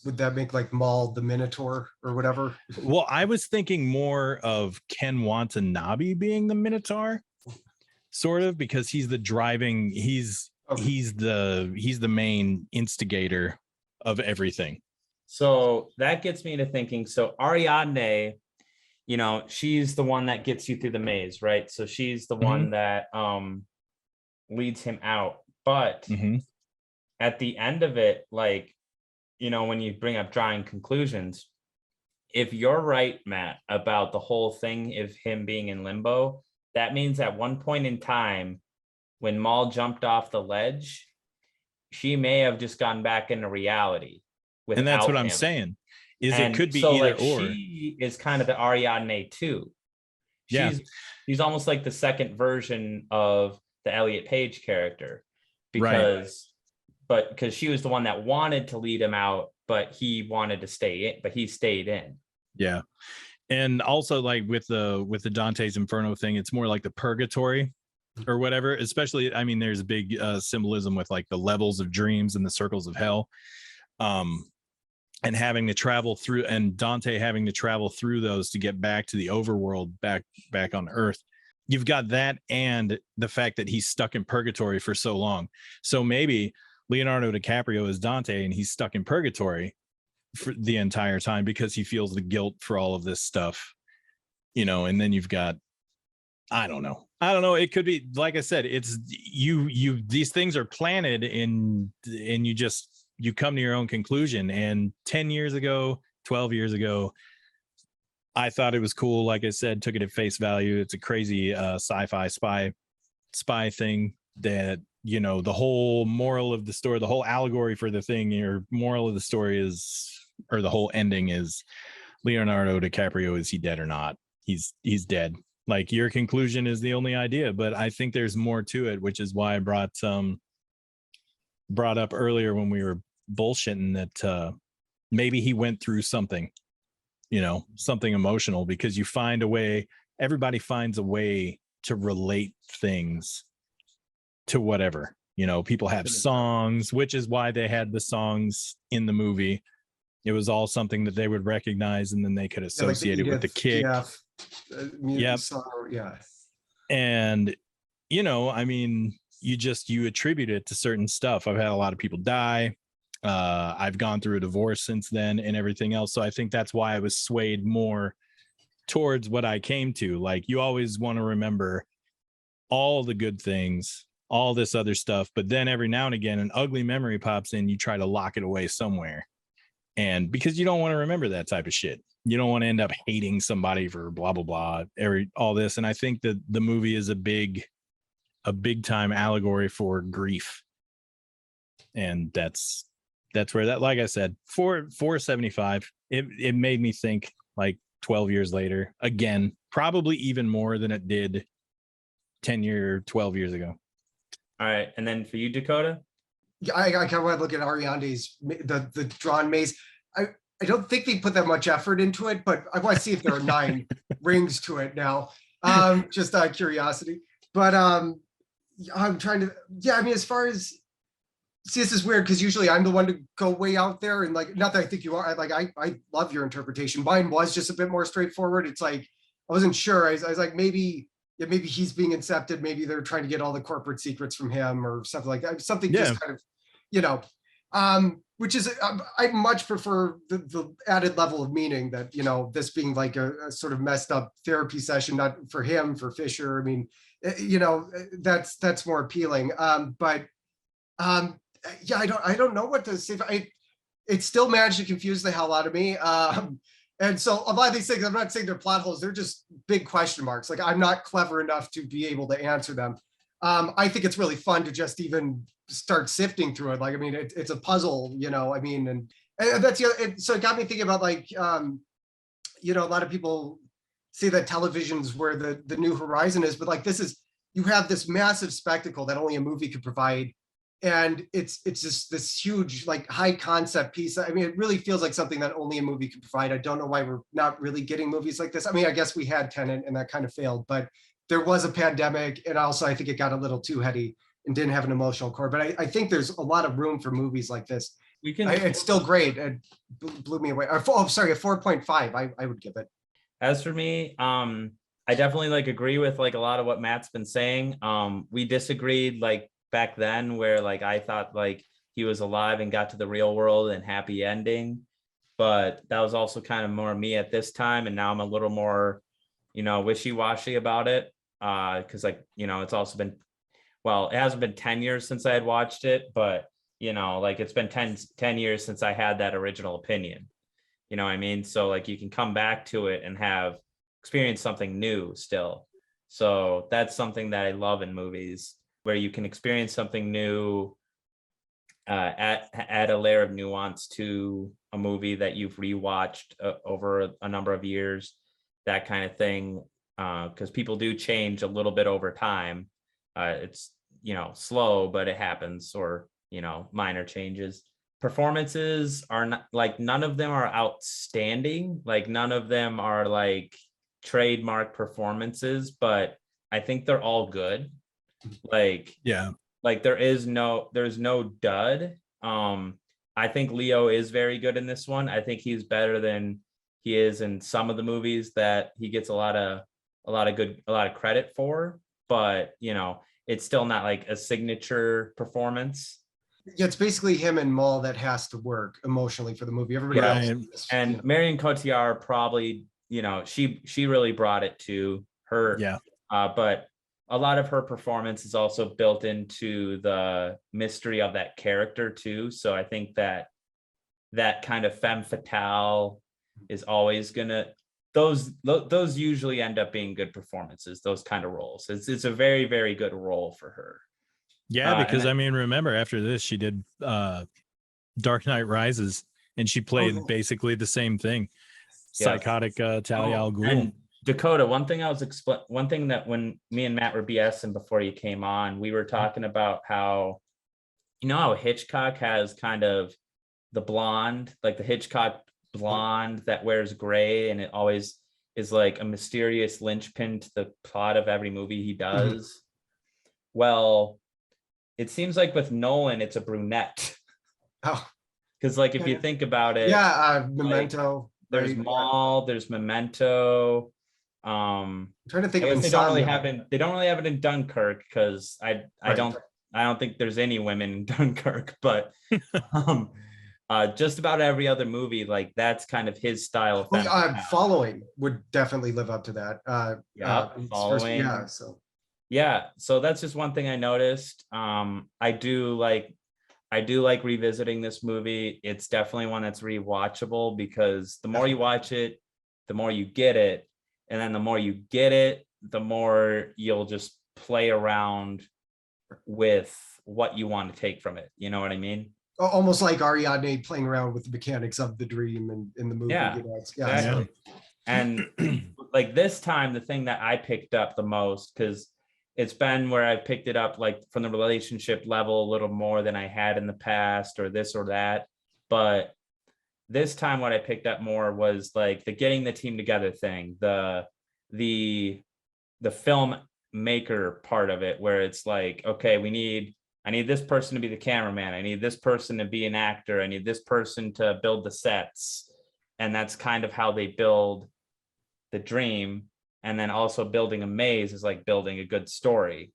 Would that make like Maul the Minotaur or whatever? Well, I was thinking more of Ken Watanabe being the Minotaur, sort of, because he's the driving, he's the main instigator of everything. So that gets me to thinking, so Ariadne, you know, she's the one that gets you through the maze, right? So she's the one that leads him out. But at the end of it, like, you know, when you bring up drawing conclusions, if you're right, Matt, about the whole thing of him being in limbo, that means at one point in time, when Maul jumped off the ledge, she may have just gone back into reality. And that's what him. I'm saying. It could be so either like or. She is kind of the Ariadne too. She's almost like the second version of the Elliot Page character, because she was the one that wanted to lead him out, but he wanted to stay in, but he stayed in. Yeah. And also, like with the Dante's Inferno thing, it's more like the purgatory or whatever, especially, I mean, there's a big symbolism with like the levels of dreams and the circles of hell, and having to travel through, and Dante having to travel through those to get back to the overworld, back on Earth. You've got that, and the fact that he's stuck in purgatory for so long. So maybe Leonardo DiCaprio is Dante, and he's stuck in purgatory for the entire time because he feels the guilt for all of this stuff, you know. And then you've got, I don't know. It could be, like I said, it's you these things are planted and you come to your own conclusion. And 10 years ago, 12 years ago, I thought it was cool. Like I said, took it at face value. It's a crazy sci-fi spy thing that, you know, the whole moral of the story, the whole allegory for the thing, or moral of the story is, or the whole ending is, Leonardo DiCaprio, is he dead or not? He's dead. Like, your conclusion is the only idea, but I think there's more to it, which is why I brought up earlier when we were bullshitting that maybe he went through something, you know, something emotional, because you find a way, everybody finds a way to relate things to whatever, you know. People have songs, which is why they had the songs in the movie. It was all something that they would recognize, and then they could associate it with the kick. And, you know, I mean, you attribute it to certain stuff. I've had a lot of people die. I've gone through a divorce since then and everything else. So I think that's why I was swayed more towards what I came to. Like, you always want to remember all the good things, all this other stuff, but then every now and again an ugly memory pops in, you try to lock it away somewhere. And because you don't want to remember that type of shit, you don't want to end up hating somebody for blah blah blah, all this. And I think that the movie is a big time allegory for grief, and that's where that, like I said, 475, it made me think, like 12 years later again, probably even more than it did 12 years ago. All right. And then for you, Dakota? I kind of want to look at Ariadne's, the drawn maze. I don't think they put that much effort into it, but I want to see if there are 9 rings to it now, just out of curiosity. But I'm trying to, I mean, as far as, see, this is weird because usually I'm the one to go way out there, and like, not that I think you are, like, I love your interpretation. Mine was just a bit more straightforward. It's like, I wasn't sure. I was like, maybe he's being incepted. Maybe they're trying to get all the corporate secrets from him or something like that. Something just kind of, you know, which is, I much prefer the added level of meaning that, you know, this being like a sort of messed up therapy session, not for him, for Fisher. I mean, you know, that's more appealing. But I don't know what to say. It still managed to confuse the hell out of me. And so a lot of these things, I'm not saying they're plot holes, they're just big question marks. Like I'm not clever enough to be able to answer them. I think it's really fun to just even start sifting through it. Like, I mean, it's a puzzle, you know, I mean, and that's, so it got me thinking about like, you know, a lot of people say that television's where the new horizon is, but like this is, you have this massive spectacle that only a movie could provide. And it's just this huge, like high concept piece. I mean, it really feels like something that only a movie could provide. I don't know why we're not really getting movies like this. I mean, I guess we had Tenet and that kind of failed, but there was a pandemic. And also I think it got a little too heady and didn't have an emotional core, but I think there's a lot of room for movies like this. We can. It's still great. It blew me away. Oh, sorry, a 4.5. I would give it. As for me, I definitely like agree with like a lot of what Matt's been saying. We disagreed like back then where like I thought like he was alive and got to the real world and happy ending, but that was also kind of more me at this time, and now I'm a little more, you know, wishy-washy about it, because like, you know, it's also been, well, it hasn't been 10 years since I had watched it, but you know, like it's been 10 years since I had that original opinion, you know what I mean? So like you can come back to it and have experienced something new still. So that's something that I love in movies, where you can experience something new, add a layer of nuance to a movie that you've rewatched over a number of years, that kind of thing. Because people do change a little bit over time. It's, you know, slow, but it happens, or, you know, minor changes. Performances are not like, none of them are outstanding. Like none of them are like trademark performances, but I think they're all good. Like, Yeah. like there's no dud. I think Leo is very good in this one. I think he's better than he is in some of the movies that he gets a lot of credit for, but you know, it's still not like a signature performance. Yeah, it's basically him and Maul that has to work emotionally for the movie. Everybody Yeah, else, and you know. Marion Cotillard probably, you know, she really brought it to her. Yeah. But a lot of her performance is also built into the mystery of that character too. So I think that kind of femme fatale is always gonna, those usually end up being good performances, those kind of roles. It's a very, very good role for her. Yeah, because then, I mean, remember after this, she did Dark Knight Rises, and she played basically the same thing, psychotic Talia al Ghul. And Dakota, one thing that when me and Matt were BSing before you came on, we were talking about how, you know, how Hitchcock has kind of the blonde, like the Hitchcock blonde that wears gray, and it always is like a mysterious linchpin to the plot of every movie he does. Well, it seems like with Nolan, it's a brunette. Oh, because like if you think about it, Memento. Like, there's Maul, there's Memento. I'm trying to think I of guess they don't really have it in Dunkirk, because I don't think there's any women in Dunkirk, but just about every other movie, like that's kind of his style. Following would definitely live up to that. Following. So that's just one thing I noticed. I do like revisiting this movie. It's definitely one that's rewatchable, because the more you watch it, the more you get it. And then the more you get it, the more you'll just play around with what you want to take from it. You know what I mean? Almost like Ariadne playing around with the mechanics of the dream in the movie. Yeah, you know, exactly. And like this time, the thing that I picked up the most, because it's been where I picked it up like from the relationship level a little more than I had in the past, or this or that. But this time what I picked up more was like the getting the team together thing, the filmmaker part of it, where it's like, okay, I need this person to be the cameraman. I need this person to be an actor. I need this person to build the sets. And that's kind of how they build the dream. And then also building a maze is like building a good story,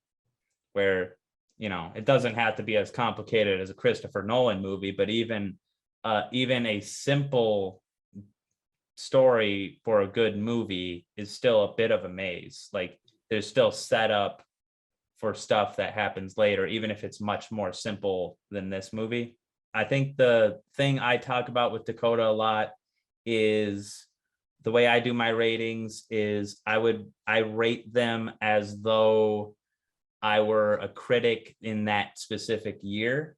where, you know, it doesn't have to be as complicated as a Christopher Nolan movie, but even a simple story for a good movie is still a bit of a maze. Like there's still setup for stuff that happens later, even if it's much more simple than this movie. I think the thing I talk about with Dakota a lot is the way I do my ratings is I rate them as though I were a critic in that specific year.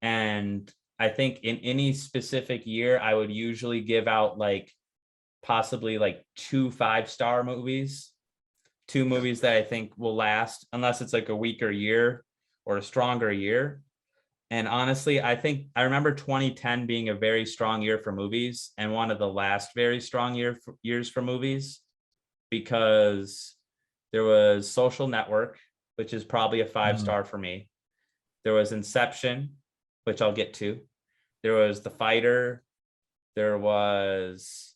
And I think in any specific year, I would usually give out like possibly like 2 5-star movies, 2 movies that I think will last, unless it's like a weaker year or a stronger year. And honestly, I think I remember 2010 being a very strong year for movies and one of the last very strong years for movies, because there was Social Network, which is probably a 5-star for me. There was Inception, which I'll get to. There was The Fighter. There was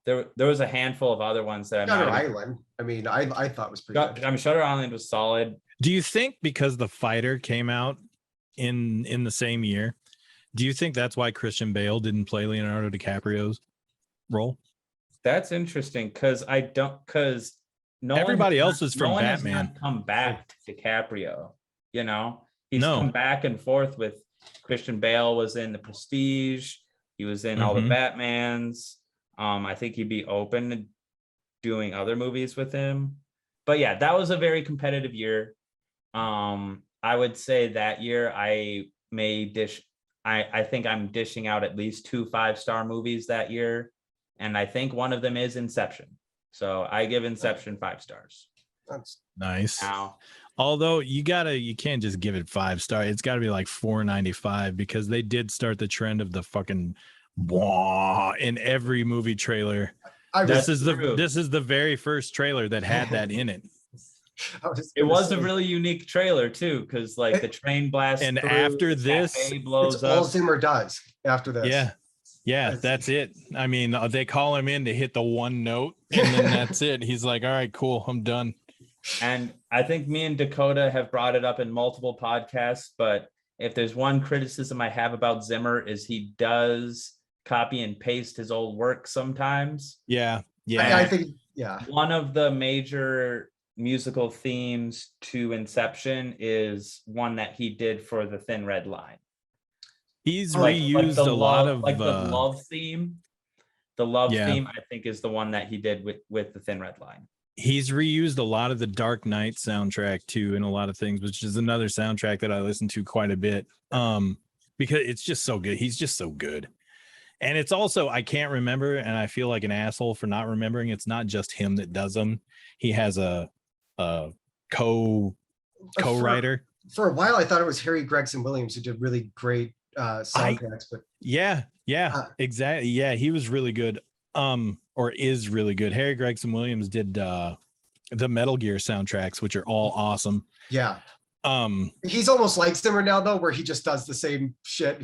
there was a handful of other ones that Shutter Island. I mean, I thought was pretty good. I mean, Shutter Island was solid. Do you think because The Fighter came out in the same year, do you think that's why Christian Bale didn't play Leonardo DiCaprio's role? That's interesting because everybody else is from Nolan Batman. Has not come back to DiCaprio. You know, he's No. come back and forth with Christian Bale. Was in The Prestige. He was in all the Batmans. I think he'd be open to doing other movies with him. But yeah, that was a very competitive year. I would say that year I think I'm dishing out at least 2 5-star movies that year. And I think one of them is Inception. So I give Inception 5 stars. That's nice. Now, although you can't just give it 5 star. It's got to be like 4.95 because they did start the trend of the fucking wah in every movie trailer. This is the very first trailer that had that in it. It was a really unique trailer too, because like the train blasts and through, after the this, cafe blows it's up. all Zimmer does after this. Yeah, that's it. I mean, they call him in to hit the one note, and then that's it. He's like, all right, cool, I'm done. And I think me and Dakota have brought it up in multiple podcasts, but if there's one criticism I have about Zimmer is he does copy and paste his old work sometimes. Yeah. I think, one of the major musical themes to Inception is one that he did for The Thin Red Line. He's reused a lot of the love theme. The love theme, I think, is the one that he did with The Thin Red Line. He's reused a lot of the Dark Knight soundtrack too, in a lot of things, which is another soundtrack that I listen to quite a bit. Because it's just so good. He's just so good. And it's also, I can't remember, and I feel like an asshole for not remembering. It's not just him that does them. He has a co-writer. For a while, I thought it was Harry Gregson Williams who did really great soundtracks. But exactly. Yeah, he was really good. Or is really good. Harry Gregson Williams did the Metal Gear soundtracks, which are all awesome. Yeah. He's almost like Zimmer now, though, where he just does the same shit.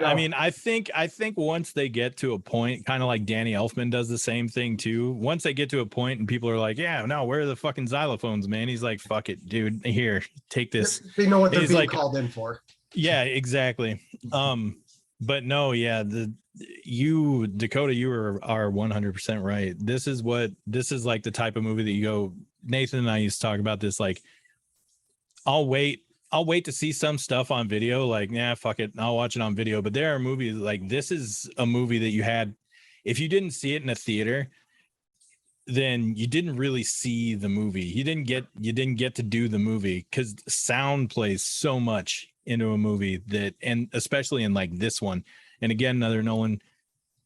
I mean, I think once they get to a point, kind of like Danny Elfman does the same thing too. Once they get to a point and people are like, yeah, no, where are the fucking xylophones, man? He's like, fuck it, dude. Here, take this. They know what they're being called in for. Yeah, exactly. But no, yeah, Dakota, you are 100% right. This is like the type of movie that you go. Nathan and I used to talk about this, like, I'll wait to see some stuff on video, like, nah, fuck it, I'll watch it on video. But there are movies like this is a movie that you had, if you didn't see it in a theater, then you didn't really see the movie. You didn't get to do the movie, because sound plays so much into a movie that, and especially in like this one, and again, another Nolan,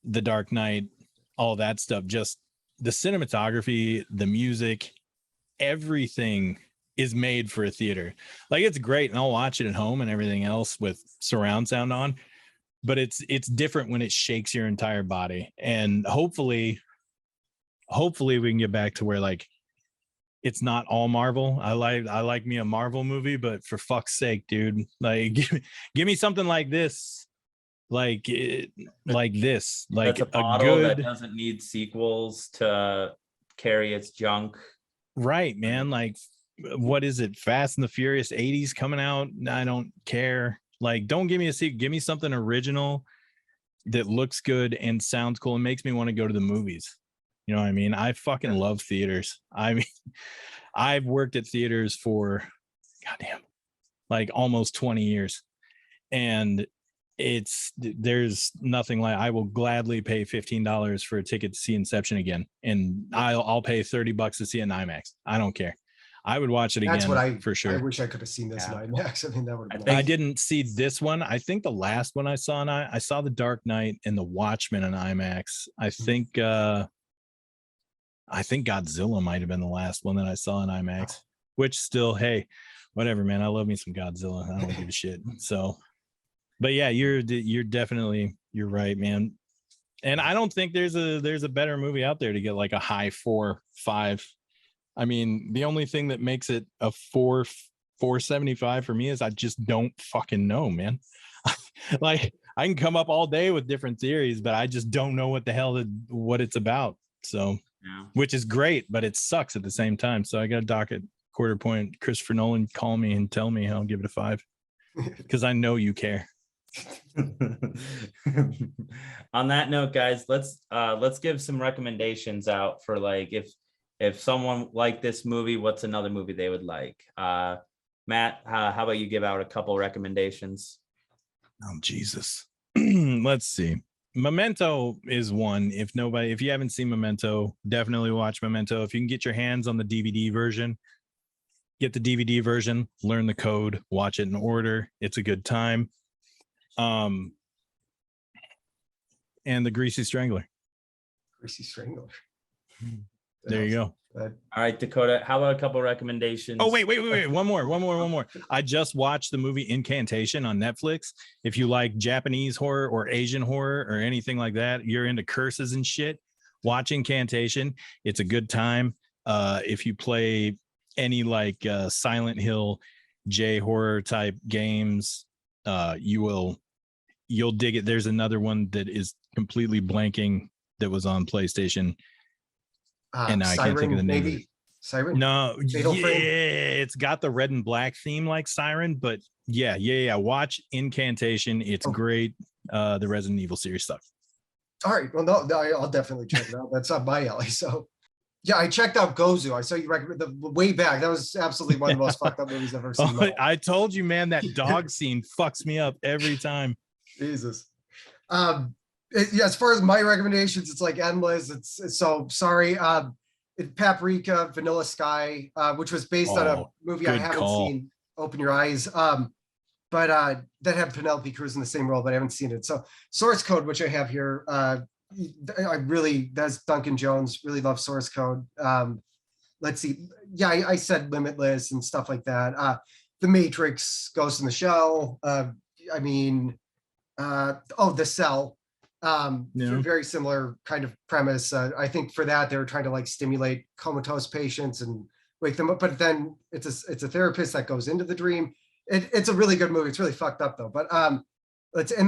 The Dark Knight, all that stuff, just the cinematography, the music, everything is made for a theater. Like, it's great, and I'll watch it at home and everything else with surround sound on, but it's different when it shakes your entire body. And hopefully we can get back to where, like, it's not all Marvel. I like me a Marvel movie, but for fuck's sake, dude, like, give me something like this, like this, like a bottle that doesn't need sequels to carry its junk. Right, man. Like, what is it? Fast and the Furious 80s coming out? I don't care. Like, don't give me a sequel. Give me something original that looks good and sounds cool and makes me want to go to the movies. You know what I mean? I fucking love theaters. I mean, I've worked at theaters for, goddamn, like almost 20 years. And there's nothing like, I will gladly pay $15 for a ticket to see Inception again, and I'll pay $30 to see it in IMAX. I don't care. I would watch it That's again what for I sure. wish I could have seen this in IMAX. I mean, that would have I been I think- didn't see this one. I think the last one I saw, I saw The Dark Knight and The Watchmen in IMAX. I think Godzilla might have been the last one that I saw in IMAX, which still, hey, whatever, man. I love me some Godzilla. I don't give a shit. So, but yeah, you're right, man. And I don't think there's a better movie out there to get like a high 4, 5. I mean, the only thing that makes it a 4.75 for me is I just don't fucking know, man. Like, I can come up all day with different theories, but I just don't know what it's about. So, which is great, but it sucks at the same time. So I got to dock it quarter point. Christopher Nolan, call me and tell me I'll give it a 5 because I know you care. On that note, guys, let's give some recommendations out for like if someone liked this movie, what's another movie they would like? Matt, how about you give out a couple recommendations? Oh, Jesus. Let's see. Memento is one. If you haven't seen Memento, definitely watch Memento. If you can get your hands on the DVD version, get the DVD version, learn the code, watch it in order. It's a good time. And The Greasy Strangler. Greasy Strangler. There you go. All right, Dakota, how about a couple recommendations? Oh, wait. One more. I just watched the movie Incantation on Netflix. If you like Japanese horror or Asian horror or anything like that, you're into curses and shit, watch Incantation. It's a good time. If you play any like Silent Hill, J horror type games, you'll dig it. There's another one that is completely blanking that was on PlayStation. And I can't think of the name. Maybe Siren. No, Fatal Frame? it's got the red and black theme like Siren, but yeah. Watch Incantation. It's great. The Resident Evil series stuff. All right. Well, no, I'll definitely check it out. That's up my alley. So, yeah, I checked out Gozu. I saw you recommend the way back. That was absolutely one of the most fucked up movies I've ever seen. I told you, man, that dog scene fucks me up every time. Jesus. Yeah, as far as my recommendations, it's like endless. It's so sorry. Paprika, Vanilla Sky, which was based on a movie I haven't seen, Open Your Eyes. But that had Penelope Cruz in the same role, but I haven't seen it. So Source Code, which I have here, that's Duncan Jones. Really love Source Code. Let's see. Yeah, I said Limitless and stuff like that. The Matrix, Ghost in the Shell. The Cell. Very similar kind of premise. I think for that they were trying to like stimulate comatose patients and wake them up, but then it's a therapist that goes into the dream. It's a really good movie. It's really fucked up though. But and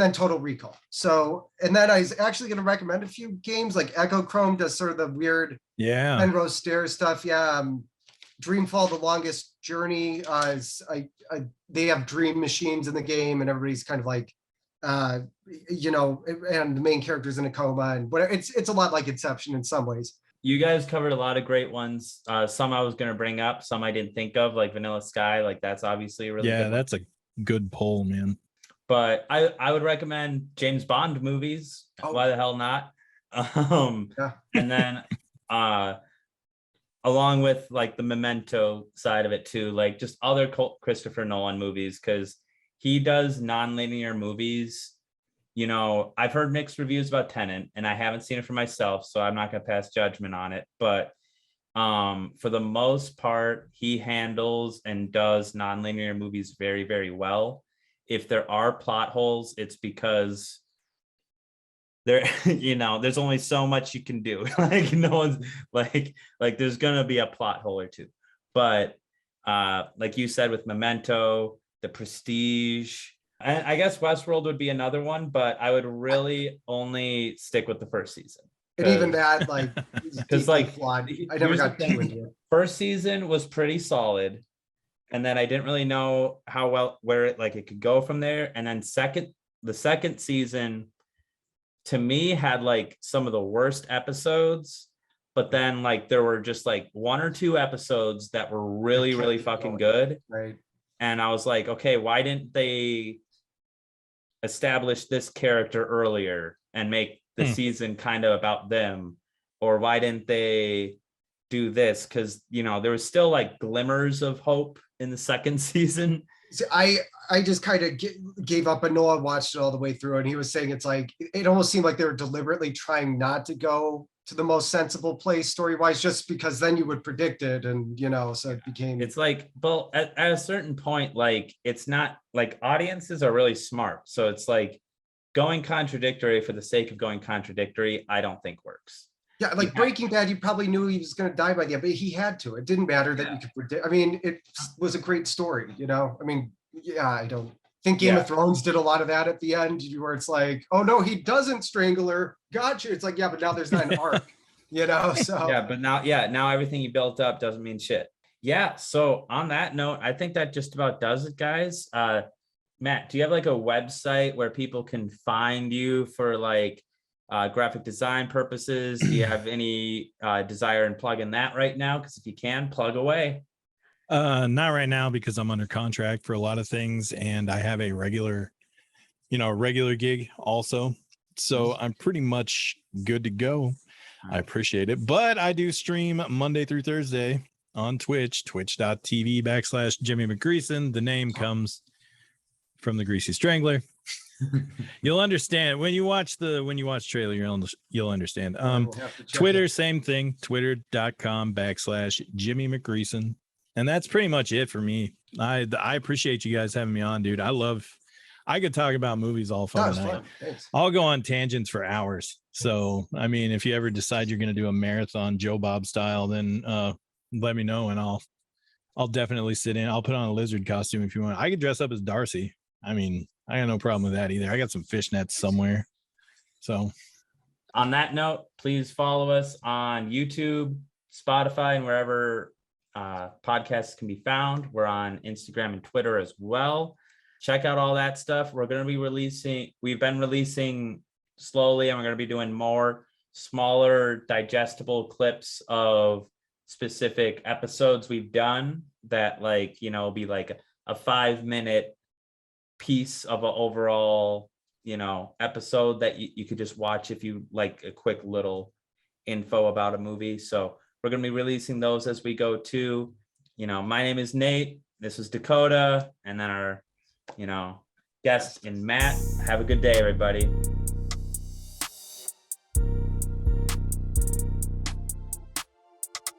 then Total Recall. So, and then I was actually going to recommend a few games like Echo Chrome does sort of the weird Penrose Stairs stuff. Dreamfall: The Longest Journey. They have dream machines in the game, and everybody's kind of like. And the main character's in a coma, and but it's a lot like Inception in some ways. You guys covered a lot of great ones. Some I was going to bring up, some I didn't think of, like Vanilla Sky. Like that's obviously a really good that's a good poll, man. But I would recommend James Bond movies. Why the hell not? And then along with like the Memento side of it too, like just other Christopher Nolan movies, because he does non-linear movies. I've heard mixed reviews about Tenet, and I haven't seen it for myself, so I'm not going to pass judgment on it. But for the most part, he handles and does non-linear movies very, very well. If there are plot holes, it's because there's only so much you can do. Like no one's like there's going to be a plot hole or two. But like you said with Memento, The Prestige, and I guess Westworld would be another one, but I would really only stick with the first season. And even that, like, because like flawed. I never got too into it. First season was pretty solid, and then I didn't really know where it could go from there. And then the second season, to me, had like some of the worst episodes. But then like there were just like one or two episodes that were really, really fucking good. Right. And I was like, okay, why didn't they establish this character earlier and make the season kind of about them? Or why didn't they do this? Because, you know, there was still like glimmers of hope in the second season. See, I just kind of gave up, and Noah watched it all the way through, and he was saying it's like, it almost seemed like they were deliberately trying not to go to the most sensible place story-wise, just because then you would predict it, and, you know, so it became... It's like, well, at a certain point, like, it's not, like, audiences are really smart. So it's like, going contradictory for the sake of going contradictory, I don't think works. Yeah, like Breaking Bad, you probably knew he was going to die by the end, but he had to. It didn't matter that you could predict. I mean, it was a great story, you know? I mean, yeah, I don't think Game of Thrones did a lot of that at the end, where it's like, oh no, he doesn't strangle her. Gotcha. It's like, yeah, but now there's not an arc, you know? So yeah, but now everything you built up doesn't mean shit. Yeah. So on that note, I think that just about does it, guys. Matt, do you have like a website where people can find you for like graphic design purposes? Do you have any desire in plugging that right now? Because if you can, plug away. Not right now, because I'm under contract for a lot of things, and I have a regular gig also. So I'm pretty much good to go. I appreciate it. But I do stream Monday through Thursday on Twitch, twitch.tv/Jimmy McGreeson. The name comes from the Greasy Strangler. You'll understand when you watch trailer. You'll understand. Twitter, same thing. Twitter.com/Jimmy McGreeson. And that's pretty much it for me. I appreciate you guys having me on, dude. I could talk about movies all fucking night. I'll go on tangents for hours. So, I mean, if you ever decide you're going to do a marathon Joe Bob style, then let me know, and I'll definitely sit in. I'll put on a lizard costume if you want. I could dress up as Darcy. I mean, I got no problem with that either. I got some fishnets somewhere. So on that note, please follow us on YouTube, Spotify, and wherever podcasts can be found. We're on Instagram and Twitter as well. Check out all that stuff. We've been releasing slowly, and we're going to be doing more smaller digestible clips of specific episodes we've done that, like, you know, be like a 5-minute piece of an overall, you know, episode that you could just watch if you like a quick little info about a movie. So we're going to be releasing those as we go too. You know, my name is Nate. This is Dakota. And then our, you know, guest and Matt. Have a good day, everybody.